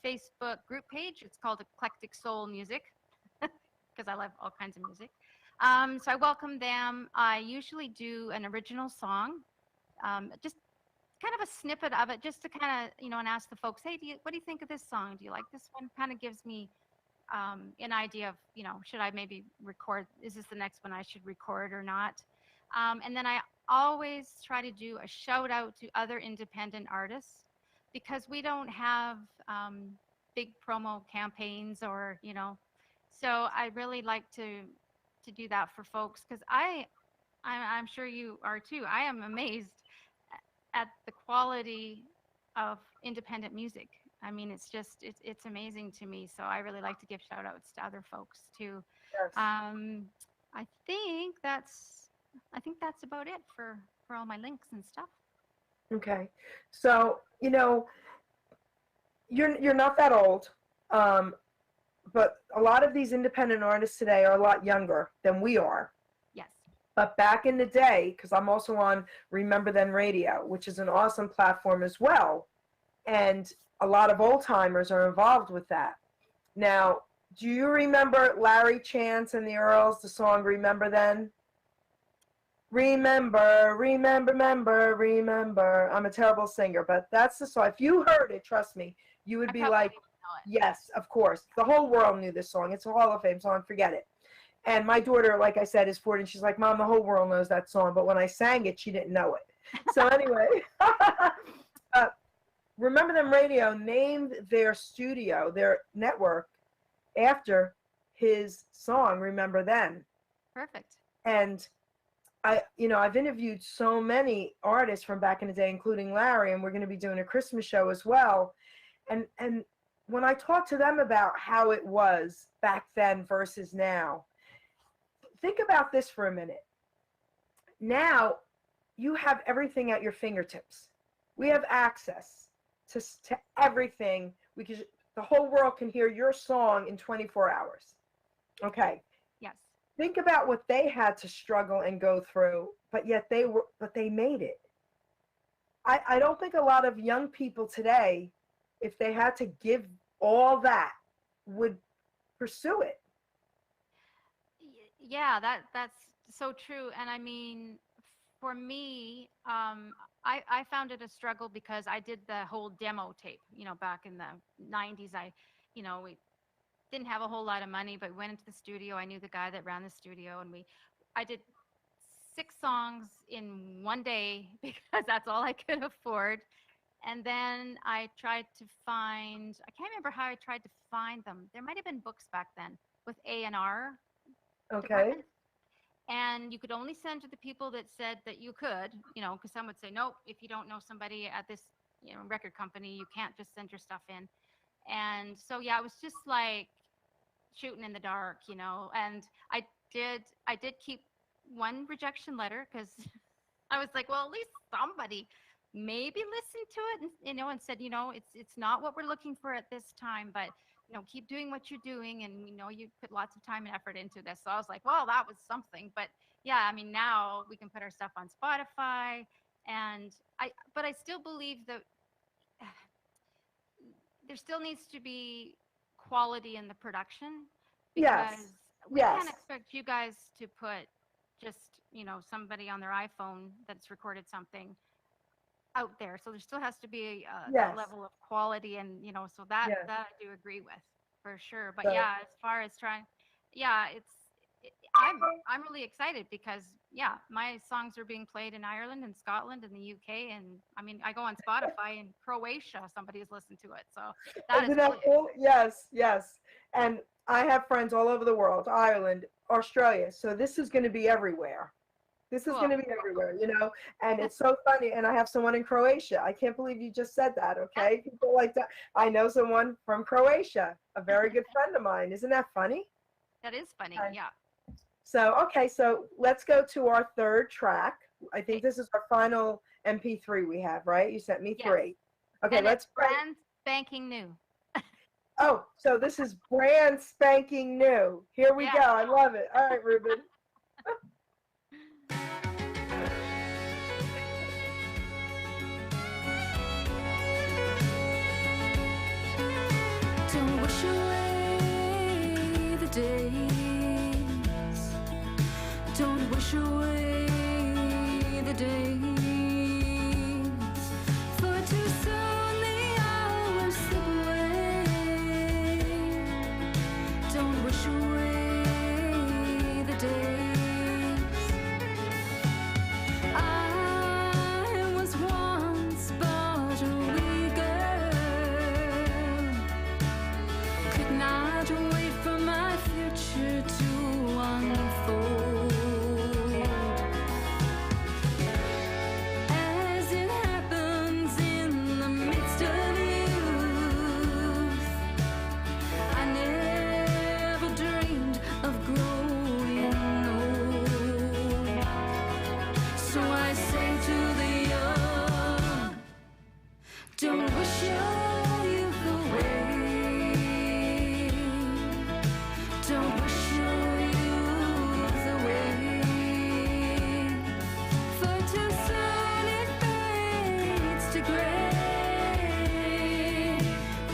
Facebook group page. It's called Eclectic Soul Music because I love all kinds of music. So I welcome them. I usually do an original song, just kind of a snippet of it, just to kind of, and ask the folks, hey, what do you think of this song? Do you like this one? Kind of gives me an idea of, should I maybe record? Is this the next one I should record or not? And then I always try to do a shout out to other independent artists because we don't have big promo campaigns or, so I really like to do that for folks because I'm sure you are too. I am amazed at the quality of independent music. I mean, it's amazing to me. So I really like to give shout outs to other folks too. Yes. I think that's about it for all my links and stuff. Okay. So, you're not that old, but a lot of these independent artists today are a lot younger than we are. Yes. But back in the day, because I'm also on Remember Then Radio, which is an awesome platform as well, and a lot of old timers are involved with that. Now, do you remember Larry Chance and the Earls, the song Remember Then? Remember, remember, remember, remember. I'm a terrible singer, but that's the song. If you heard it, trust me, you would be like, yes, of course. The whole world knew this song. It's a Hall of Fame song. Forget it. And my daughter, like I said, is 40, and she's like, Mom, the whole world knows that song. But when I sang it, she didn't know it. So anyway, Remember Them Radio named their studio, their network, after his song, Remember Then. Perfect. And I've interviewed so many artists from back in the day, including Larry, and we're going to be doing a Christmas show as well. And when I talk to them about how it was back then versus now, think about this for a minute. Now, you have everything at your fingertips. We have access to everything. The whole world can hear your song in 24 hours. Okay. Yes. Think about what they had to struggle and go through, but yet they made it. I don't think a lot of young people today, if they had to give all that, would pursue it. Yeah, that's so true. And I mean, for me, I found it a struggle because I did the whole demo tape, back in the 90s. We didn't have a whole lot of money, but we went into the studio. I knew the guy that ran the studio, and I did 6 songs in one day because that's all I could afford. And then I tried to find, I can't remember how I tried to find them. There might have been books back then with A&R. Okay. and you could only send to the people that said that you could, because some would say, nope, if you don't know somebody at this, record company, you can't just send your stuff in. And so, yeah, it was just like shooting in the dark, and I did keep one rejection letter because I was like, well, at least somebody maybe listened to it and said, it's not what we're looking for at this time, but keep doing what you're doing, and you put lots of time and effort into this. So I was like, well, that was something. But yeah, I mean, now we can put our stuff on Spotify, and but I still believe that there still needs to be quality in the production, because Yes. we Yes. can't expect you guys to put just somebody on their iPhone that's recorded something out there. So there still has to be that Yes. level of quality, and so that Yes. that I do agree with for sure. But So- yeah, as far as trying, yeah, I'm really excited because my songs are being played in Ireland and Scotland and the UK, and I mean, I go on Spotify in Croatia, somebody has listened to it, so that is Isn't that really cool? Yes, yes. And I have friends all over the world, Ireland, Australia. So this is going to be everywhere. This is Cool. going to be everywhere, and it's so funny. And I have someone in Croatia. I can't believe you just said that. Okay. People like that. I know someone from Croatia, a very good friend of mine. Isn't that funny? That is funny. Okay. Yeah. So, okay. So let's go to our third track. I think this is our final MP3 we have, right? You sent me Yes. 3. Okay. And let's it's play. brand spanking new. Oh, so this is brand spanking new. Here we Yeah. go. I love it. All right, Ruben. Don't wish away the days. Don't wish away the days. For too soon the hours slip away. Don't wish away the days. I was once but a wee girl. Could not wait for my future to unfold. As it happens in the midst of youth, I never dreamed of growing old. So I say to the young, don't wish your youth away. Don't wish your youth away. For too soon it fades to gray.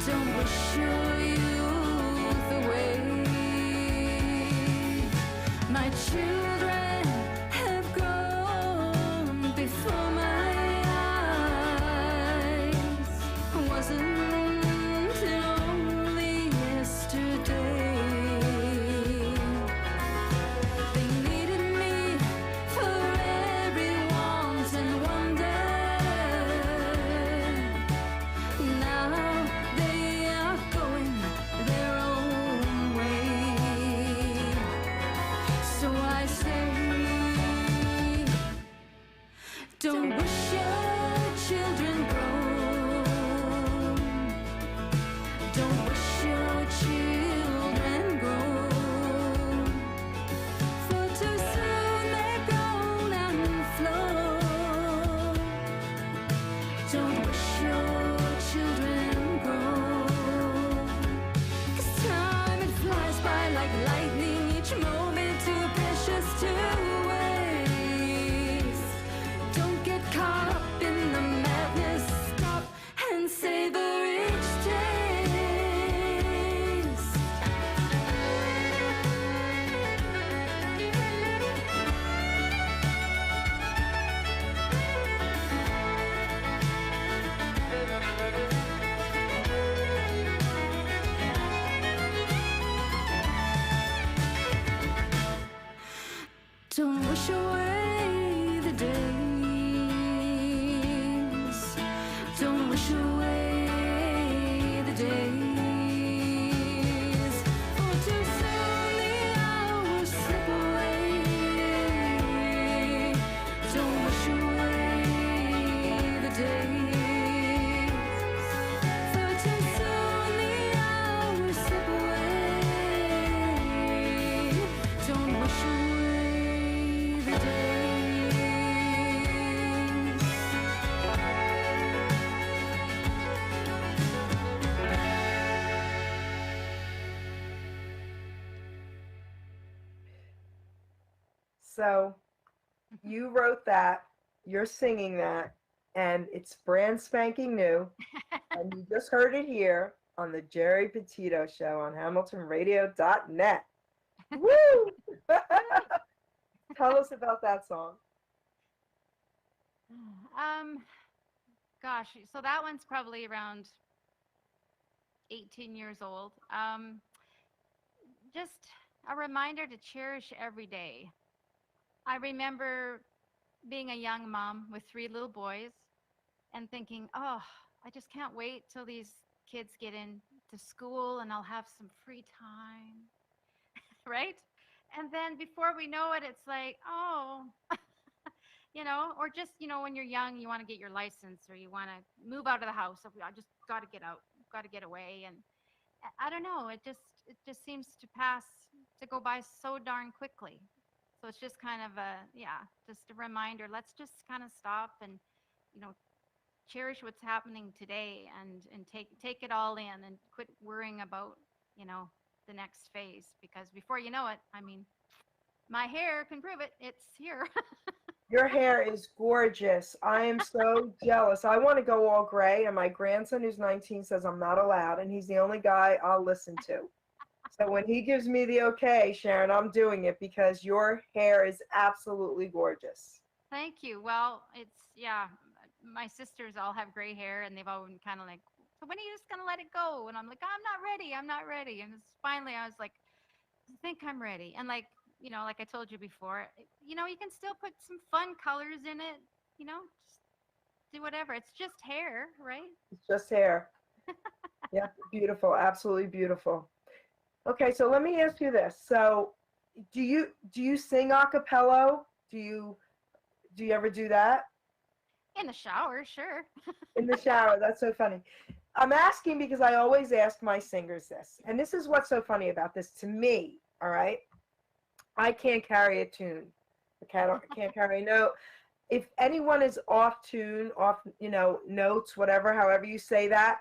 Don't wish your youth away. My children have grown before my eyes. Wasn't it only yesterday? They needed me for every want and wonder. Now they are going their own way. So I say, don't wish your children grown. Don't wish your children grown. For too soon they're grown and flown. Don't wish your children grown. 'Cause time it flies by like lightning, each moment too precious to waste. Don't get caught up in the madness. Stop and savor each taste. Don't wish away the days. Don't wish away the days. For too soon the hours slip away. So you wrote that, you're singing that, and it's brand spanking new. And you just heard it here on the Geri Petito Show on HamiltonRadio.net. Woo! Tell us about that song. Um, Gosh, so that one's probably around 18 years old. Just a reminder to cherish every day. I remember being a young mom with 3 little boys and thinking, oh, I just can't wait till these kids get into school and I'll have some free time, right? And then before we know it, it's like, oh, or just, when you're young, you want to get your license or you want to move out of the house. I just got to get out, got to get away. And I don't know, it just seems to go by so darn quickly. So it's just kind of just a reminder. Let's just kind of stop and, cherish what's happening today and take it all in and quit worrying about, the next phase, because before you know it, I mean, my hair can prove it. It's here. Your hair is gorgeous. I am so jealous. I want to go all gray, and my grandson, who's 19, says I'm not allowed, and he's the only guy I'll listen to. So when he gives me the okay, Sharon, I'm doing it because your hair is absolutely gorgeous. Thank you. Well, my sisters all have gray hair, and they've all been kind of like, so when are you just going to let it go? And I'm like, I'm not ready. I'm not ready. And finally I was like, I think I'm ready. And like I told you before, you can still put some fun colors in it, just do whatever. It's just hair, right? It's just hair. Yeah, beautiful. Absolutely beautiful. Okay, so let me ask you this. So do you sing a cappella? Do you ever do that? In the shower, sure. In the shower. That's so funny. I'm asking because I always ask my singers this. And this is what's so funny about this to me, all right? I can't carry a tune. I can't carry a note. If anyone is off tune, off, notes, whatever, however you say that,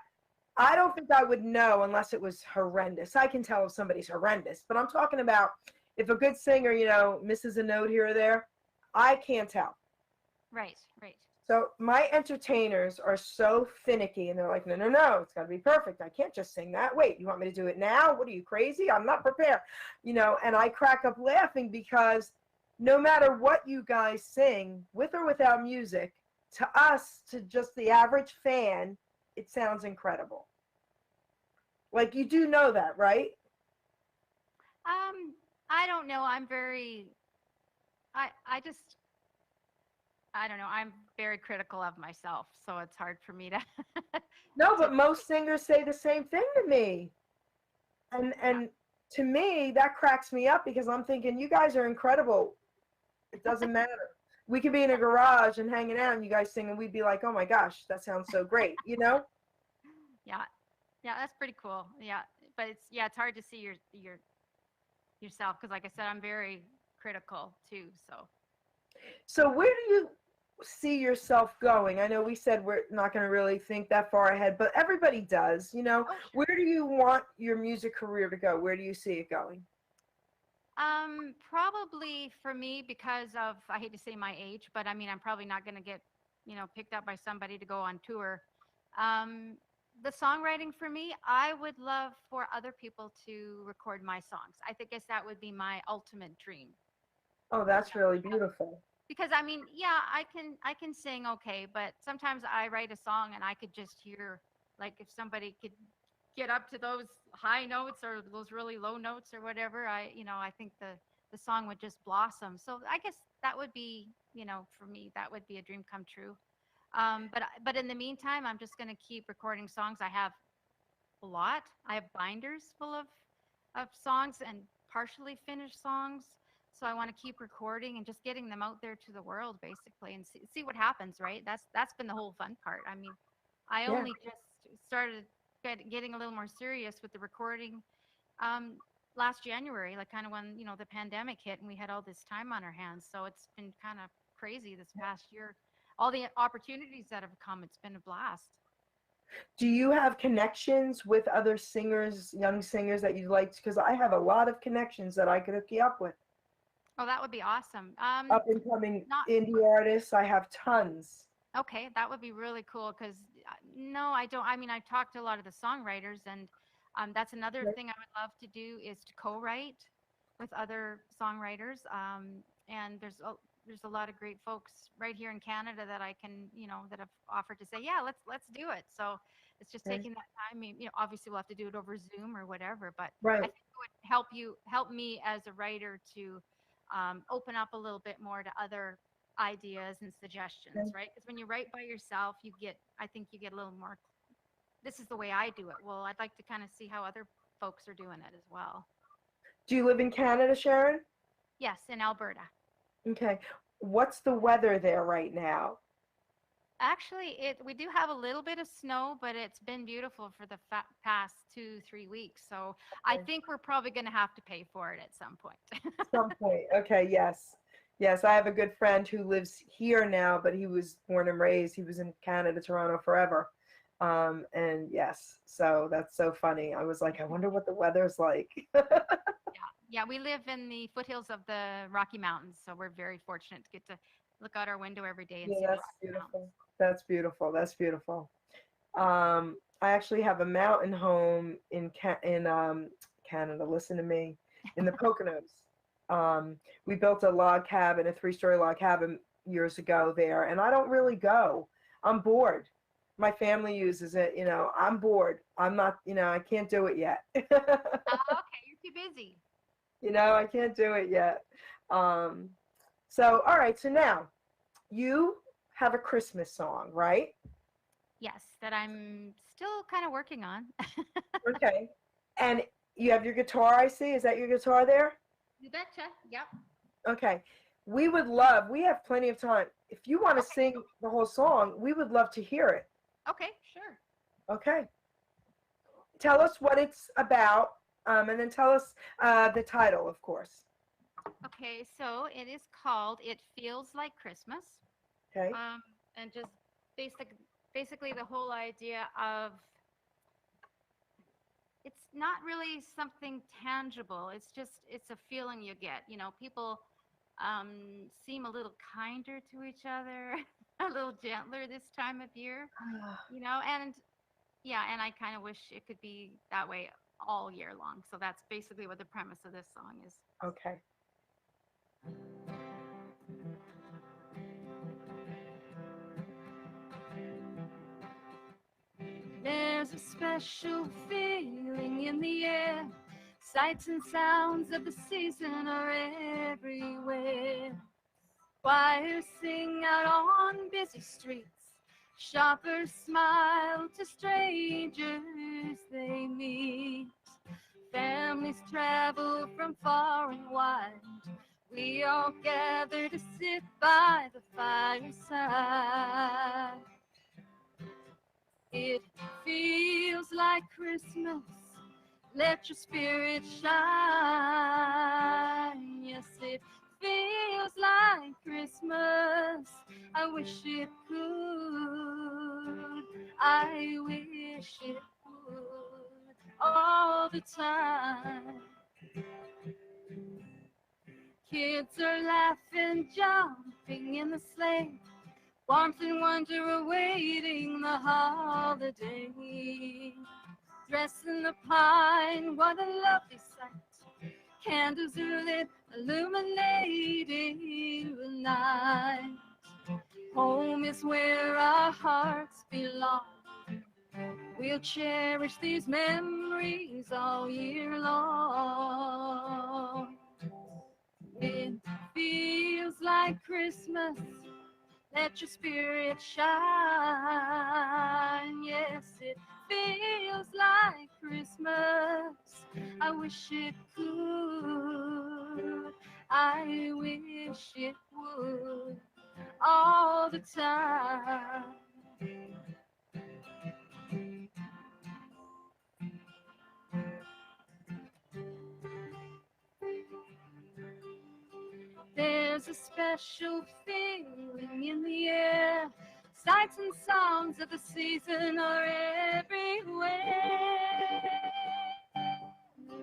I don't think I would know unless it was horrendous. I can tell if somebody's horrendous, but I'm talking about if a good singer, misses a note here or there, I can't tell. Right. So my entertainers are so finicky, and they're like, no, it's got to be perfect. I can't just sing that. Wait, you want me to do it now? What are you, crazy? I'm not prepared. And I crack up laughing because no matter what you guys sing, with or without music, to us, to just the average fan, it sounds incredible. Like, you do know that, right? I don't know. I don't know. I'm very critical of myself, so it's hard for me to. No, but most singers say the same thing to me. And to me, that cracks me up because I'm thinking, you guys are incredible. It doesn't matter. We could be in a garage and hanging out and you guys sing and we'd be like, oh my gosh, that sounds so great, Yeah. Yeah, that's pretty cool. Yeah. But it's hard to see yourself because like I said, I'm very critical too, So where do you see yourself going? I know we said we're not going to really think that far ahead, but everybody does, Oh, sure. Where do you want your music career to go? Where do you see it going? Probably for me because of, I hate to say my age, but I mean, I'm probably not going to get, picked up by somebody to go on tour. The songwriting for me, I would love for other people to record my songs. I guess that would be my ultimate dream. Oh, that's really beautiful. Because I mean, yeah, I can sing okay, but sometimes I write a song and I could just hear, like, if somebody could get up to those high notes or those really low notes or whatever, I think the song would just blossom. So I guess that would be, for me, that would be a dream come true. But in the meantime, I'm just going to keep recording songs. I have a lot. I have binders full of songs and partially finished songs. So I want to keep recording and just getting them out there to the world, basically, and see what happens, right? That's been the whole fun part. I mean, I only just started getting a little more serious with the recording last January, like kind of when, the pandemic hit and we had all this time on our hands. So it's been kind of crazy this past year. All the opportunities that have come, it's been a blast. Do you have connections with other singers, young singers that you'd like to? Because I have a lot of connections that I could hook you up with. Oh, that would be awesome. Up and coming Not indie artists, I have tons. okay. That would be really cool because no, I don't. I mean, I've talked to a lot of the songwriters, and that's another Right. thing I would love to do is to co-write with other songwriters. And there's a lot of great folks right here in Canada that I can, that have offered to say, yeah, let's do it. So it's just Okay. taking that time. I mean, obviously we'll have to do it over Zoom or whatever, but I Right. think it would help me as a writer to open up a little bit more to other ideas and suggestions, Okay. right? Because when you write by yourself, I think you get a little more, this is the way I do it. Well, I'd like to kind of see how other folks are doing it as well. Do you live in Canada, Sharon? Yes, in Alberta. Okay. What's the weather there right now? Actually, we do have a little bit of snow, but it's been beautiful for the past 2-3 weeks. So I Okay. think we're probably going to have to pay for it at some point. Some point. Okay, yes. Yes, I have a good friend who lives here now, but he was born and raised. He was in Canada, Toronto forever. And yes, so that's so funny. I was like, I wonder what the weather's like. Yeah, we live in the foothills of the Rocky Mountains, so we're very fortunate to get to look out our window every day and Yeah, see the that's Rocky Mountains. beautiful. That's beautiful. That's beautiful. I actually have a mountain home in Canada. Listen to me, in the Poconos. We built a log cabin, a 3-story log cabin years ago there, and I don't really go. I'm bored. My family uses it. I'm bored. I'm not. I can't do it yet. Okay, you're too busy. I can't do it yet. So all right. So now you have a Christmas song, right? Yes, that I'm still kind of working on. Okay. And you have your guitar, I see. Is that your guitar there? You betcha. Yep. Okay. We have plenty of time. If you want to sing the whole song, we would love to hear it. Okay, sure. Okay. Tell us what it's about, and then tell us the title, of course. Okay, so it is called It Feels Like Christmas. Okay. And just basically the whole idea of it's not really something tangible. It's a feeling you get. People seem a little kinder to each other, a little gentler this time of year, and yeah, and I kind of wish it could be that way all year long. So that's basically what the premise of this song is. Okay. There's a special feeling in the air. Sights and sounds of the season are everywhere. Choirs sing out on busy streets. Shoppers smile to strangers they meet. Families travel from far and wide. We all gather to sit by the fireside. It feels like Christmas. Let your spirit shine. Yes, it feels like Christmas. I wish it could. I wish it would all the time. Kids are laughing, jumping in the sleigh. Warmth and wonder awaiting the holiday. Dressed in the pine, what a lovely sight. Candles are lit, illuminating the night. Home is where our hearts belong. We'll cherish these memories all year long. It feels like Christmas. Let your spirit shine. Yes, it feels like Christmas. I wish it could. I wish it would all the time. There's a special feeling in the air. Sights and sounds of the season are everywhere.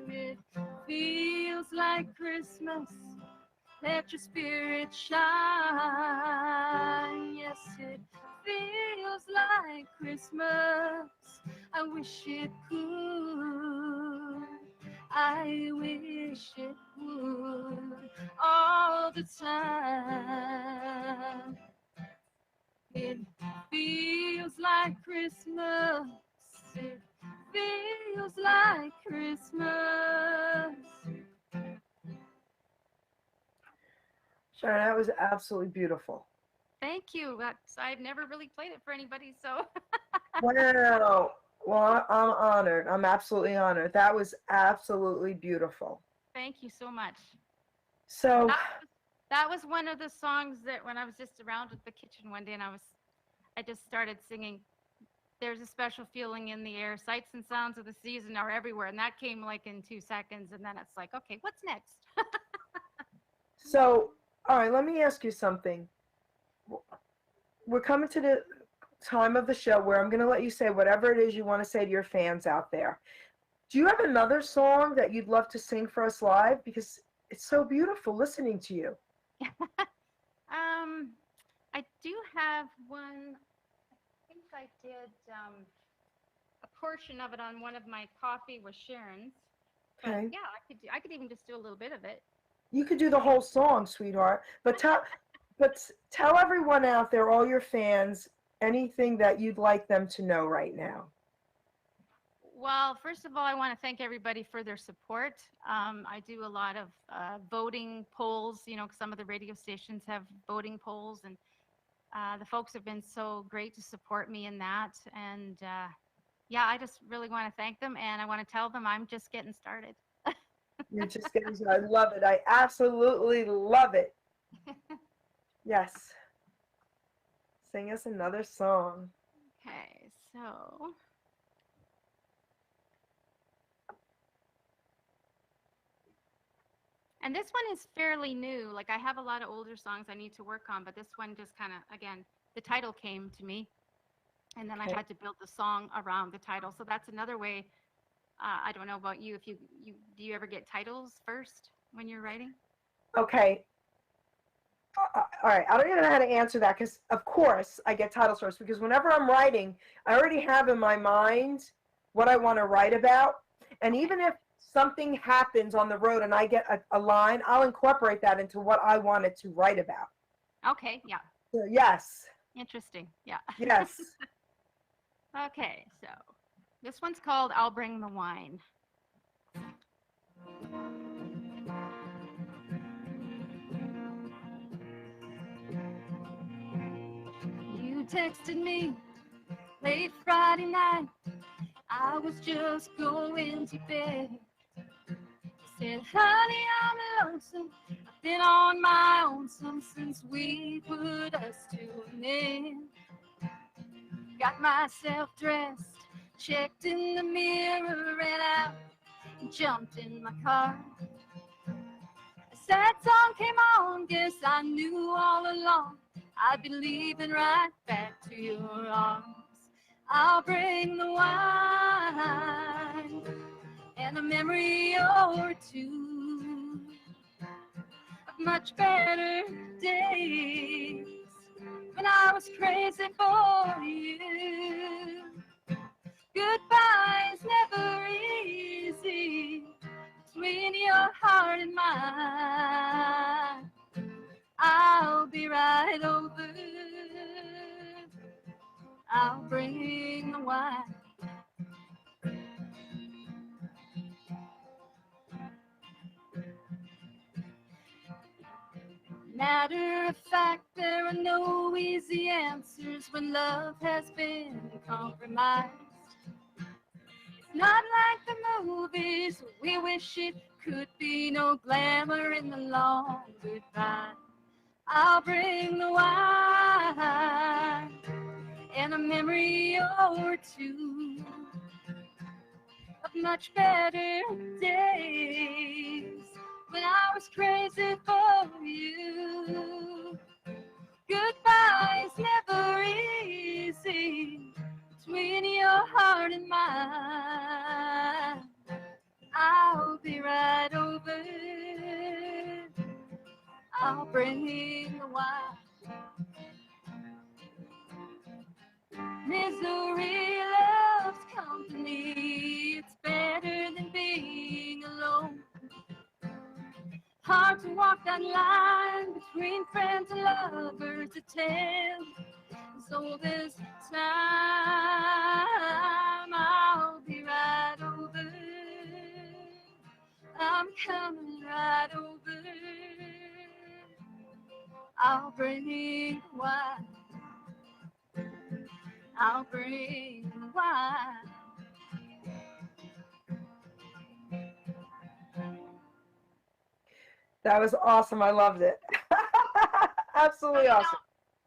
It feels like Christmas. let your spirit shine. Yes, it feels like Christmas. I wish it could. I wish it would all the time. It feels like Christmas. It feels like Christmas. Sharon, that was absolutely beautiful. Thank you. I've never really played it for anybody, so Wow. Well, I'm honored. I'm absolutely honored. That was absolutely beautiful. thank you so much. So, That was one of the songs that when I was just around at the kitchen one day and I just started singing. There's a special feeling in the air. Sights and sounds of the season are everywhere, and that came like in 2 seconds, and then it's like, okay, what's next? all right, let me ask you something. We're coming to the time of the show where I'm going to let you say whatever it is you want to say to your fans out there. Do you have another song that you'd love to sing for us live? Because it's so beautiful listening to you. I do have one. I think I did a portion of it on one of my Coffee with Sharon's. But Okay. yeah, I could even just do a little bit of it. You could do the whole song, sweetheart. But tell everyone out there, all your fans, anything that you'd like them to know right now. Well, first of all, I want to thank everybody for their support. I do a lot of voting polls. You know, some of the radio stations have voting polls, and the folks have been so great to support me in that. And yeah, I just really want to thank them, and I want to tell them I'm just getting started. You're just getting started. I love it. I absolutely love it. Yes. Sing us another song. Okay, so. And this one is fairly new. Like I have a lot of older songs I need to work on, but this one just kind of, again, the title came to me, and then I had to build the song around the title. So that's another way. I don't know about you. If you do you ever get titles first when you're writing? Okay. All right. I don't even know how to answer that because, of course, I get titles first because whenever I'm writing, I already have in my mind what I want to write about. And even if something happens on the road and I get a line, I'll incorporate that into what I wanted to write about. Okay, yeah. So, yes. Interesting, yeah. Yes. Okay, so this one's called I'll Bring the Wine. You texted me late Friday night. I was just going to bed. Said, honey, I'm lonesome. I've been on my own since we put us to an end. Got myself dressed, checked in the mirror, ran out and jumped in my car. A sad song came on, guess I knew all along I'd be leaving right back to your arms. I'll bring the wine and a memory or two of much better days when I was crazy for you. Goodbye is never easy between your heart and mine. I'll be right over. I'll bring the wine. Matter of fact, there are no easy answers when love has been compromised. It's not like the movies, we wish it could be. No glamour in the long goodbye. I'll bring the wine and a memory or two of much better days when I was crazy for you. Goodbye is never easy between your heart and mine. I'll be right over. I'll bring the wine. Misery loves company. It's better than being alone. Hard to walk that line between friends and lovers to tell. So this time I'll be right over. I'm coming right over. I'll bring wine. I'll bring wine. That was awesome. I loved it. Absolutely awesome.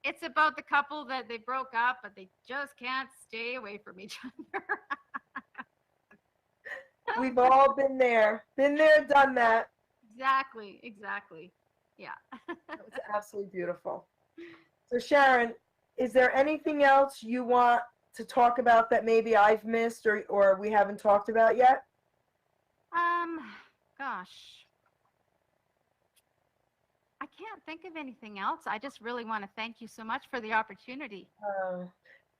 It's about the couple that they broke up, but they just can't stay away from each other. We've all been there, done that. Exactly. Yeah. That was absolutely beautiful. So Sharon, is there anything else you want to talk about that maybe I've missed or we haven't talked about yet? Gosh. I can't think of anything else. I just really want to thank you so much for the opportunity.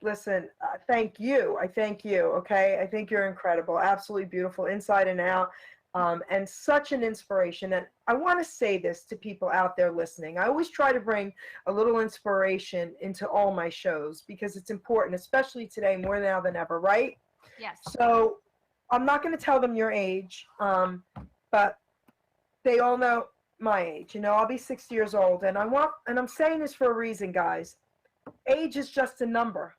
Listen, thank you. I thank you, okay? I think you're incredible, absolutely beautiful, inside and out, and such an inspiration. And I want to say this to people out there listening. I always try to bring a little inspiration into all my shows because it's important, especially today, more now than ever, right? Yes. So I'm not going to tell them your age, but they all know my age. You know, I'll be 60 years old, and I'm saying this for a reason, guys. Age is just a number.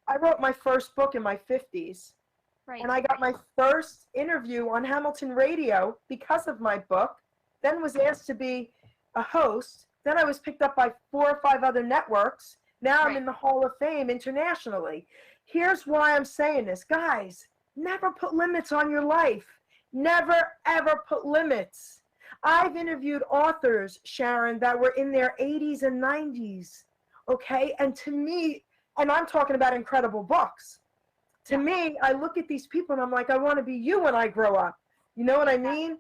I wrote my first book in my 50s, Right. and I got my first interview on Hamilton Radio because of my book, then was asked to be a host. Then I was picked up by 4 or 5 other networks. Now I'm Right. in the Hall of Fame internationally. Here's why I'm saying this. Guys, never put limits on your life. Never, ever put limits. I've interviewed authors, Sharon, that were in their 80s and 90s, okay? And to me, and I'm talking about incredible books. To me, I look at these people and I'm like, I want to be you when I grow up. You know what I mean?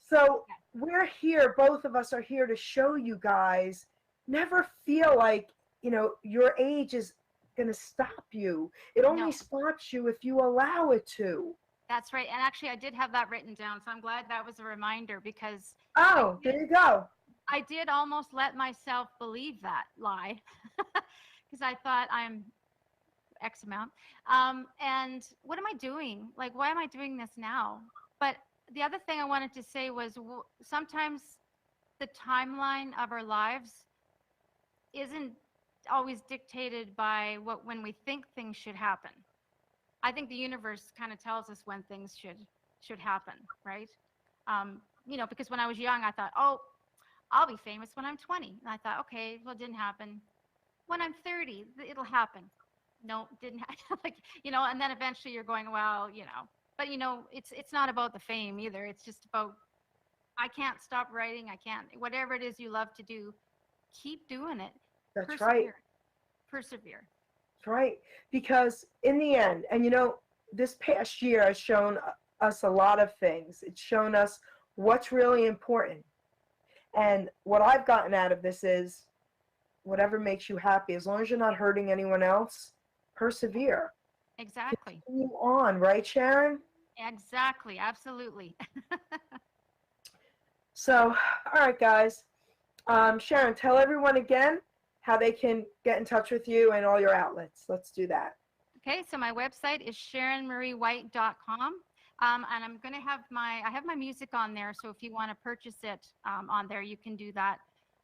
So we're here, both of us are here to show you guys, never feel like, you know, your age is going to stop you. It only stops you if you allow it to. That's right. And actually, I did have that written down, so I'm glad that was a reminder because Oh, there you go. I did almost let myself believe that lie because I thought I'm X amount. And what am I doing? Like, why am I doing this now? But the other thing I wanted to say was sometimes the timeline of our lives isn't always dictated by when we think things should happen. I think the universe kind of tells us when things should happen, right? You know, because when I was young, I thought, oh, I'll be famous when I'm 20. And I thought, okay, well, it didn't happen. When I'm 30, it'll happen. No, didn't happen. Like, you know, and then eventually you're going, well, you know, but you know, it's not about the fame either. It's just about, I can't stop writing. I can't, whatever it is you love to do, keep doing it. That's right. Persevere. That's right. Because in the end, and you know, this past year has shown us a lot of things. It's shown us what's really important. And what I've gotten out of this is whatever makes you happy, as long as you're not hurting anyone else, persevere. Exactly. Continue on, right, Sharon? Exactly. Absolutely. So, all right, guys. Sharon, tell everyone again how they can get in touch with you and all your outlets. Let's do that. Okay, so my website is SharonMarieWhite.com. And I'm going to have I have my music on there. So if you want to purchase it on there, you can do that.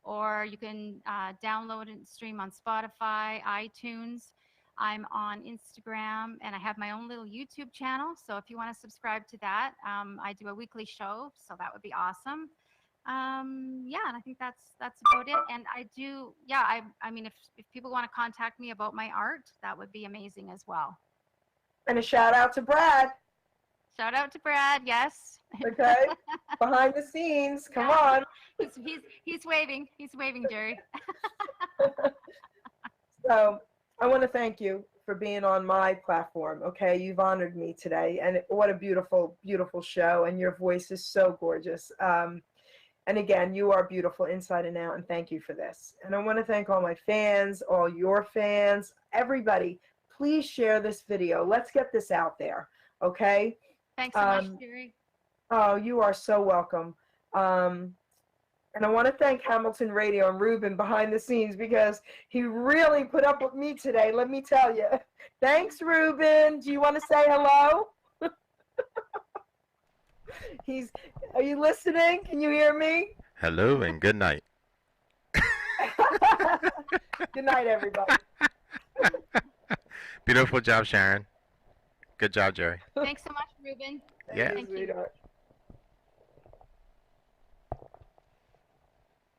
Or you can download and stream on Spotify, iTunes. I'm on Instagram, and I have my own little YouTube channel. So if you want to subscribe to that, I do a weekly show. So that would be awesome. Yeah, and I think that's about it. And I do, yeah, I mean, if people want to contact me about my art, that would be amazing as well. And a shout out to Brad. Shout out to Brad, yes. Okay, behind the scenes, come on. He's waving, Geri. So I want to thank you for being on my platform. Okay, you've honored me today, and what a beautiful, beautiful show, and your voice is so gorgeous. And again, you are beautiful inside and out, and thank you for this. And I want to thank all my fans, all your fans, everybody. Please share this video. Let's get this out there, okay? Thanks so much, Geri. Oh, you are so welcome. And I want to thank Hamilton Radio and Ruben behind the scenes because he really put up with me today, let me tell you. Thanks, Ruben. Do you want to say hello? Are you listening? Can you hear me? Hello and good night. Good night, everybody. Beautiful job, Sharon. Good job, Geri. Thanks so much, Ruben. Yeah. Thank you. Sweetheart.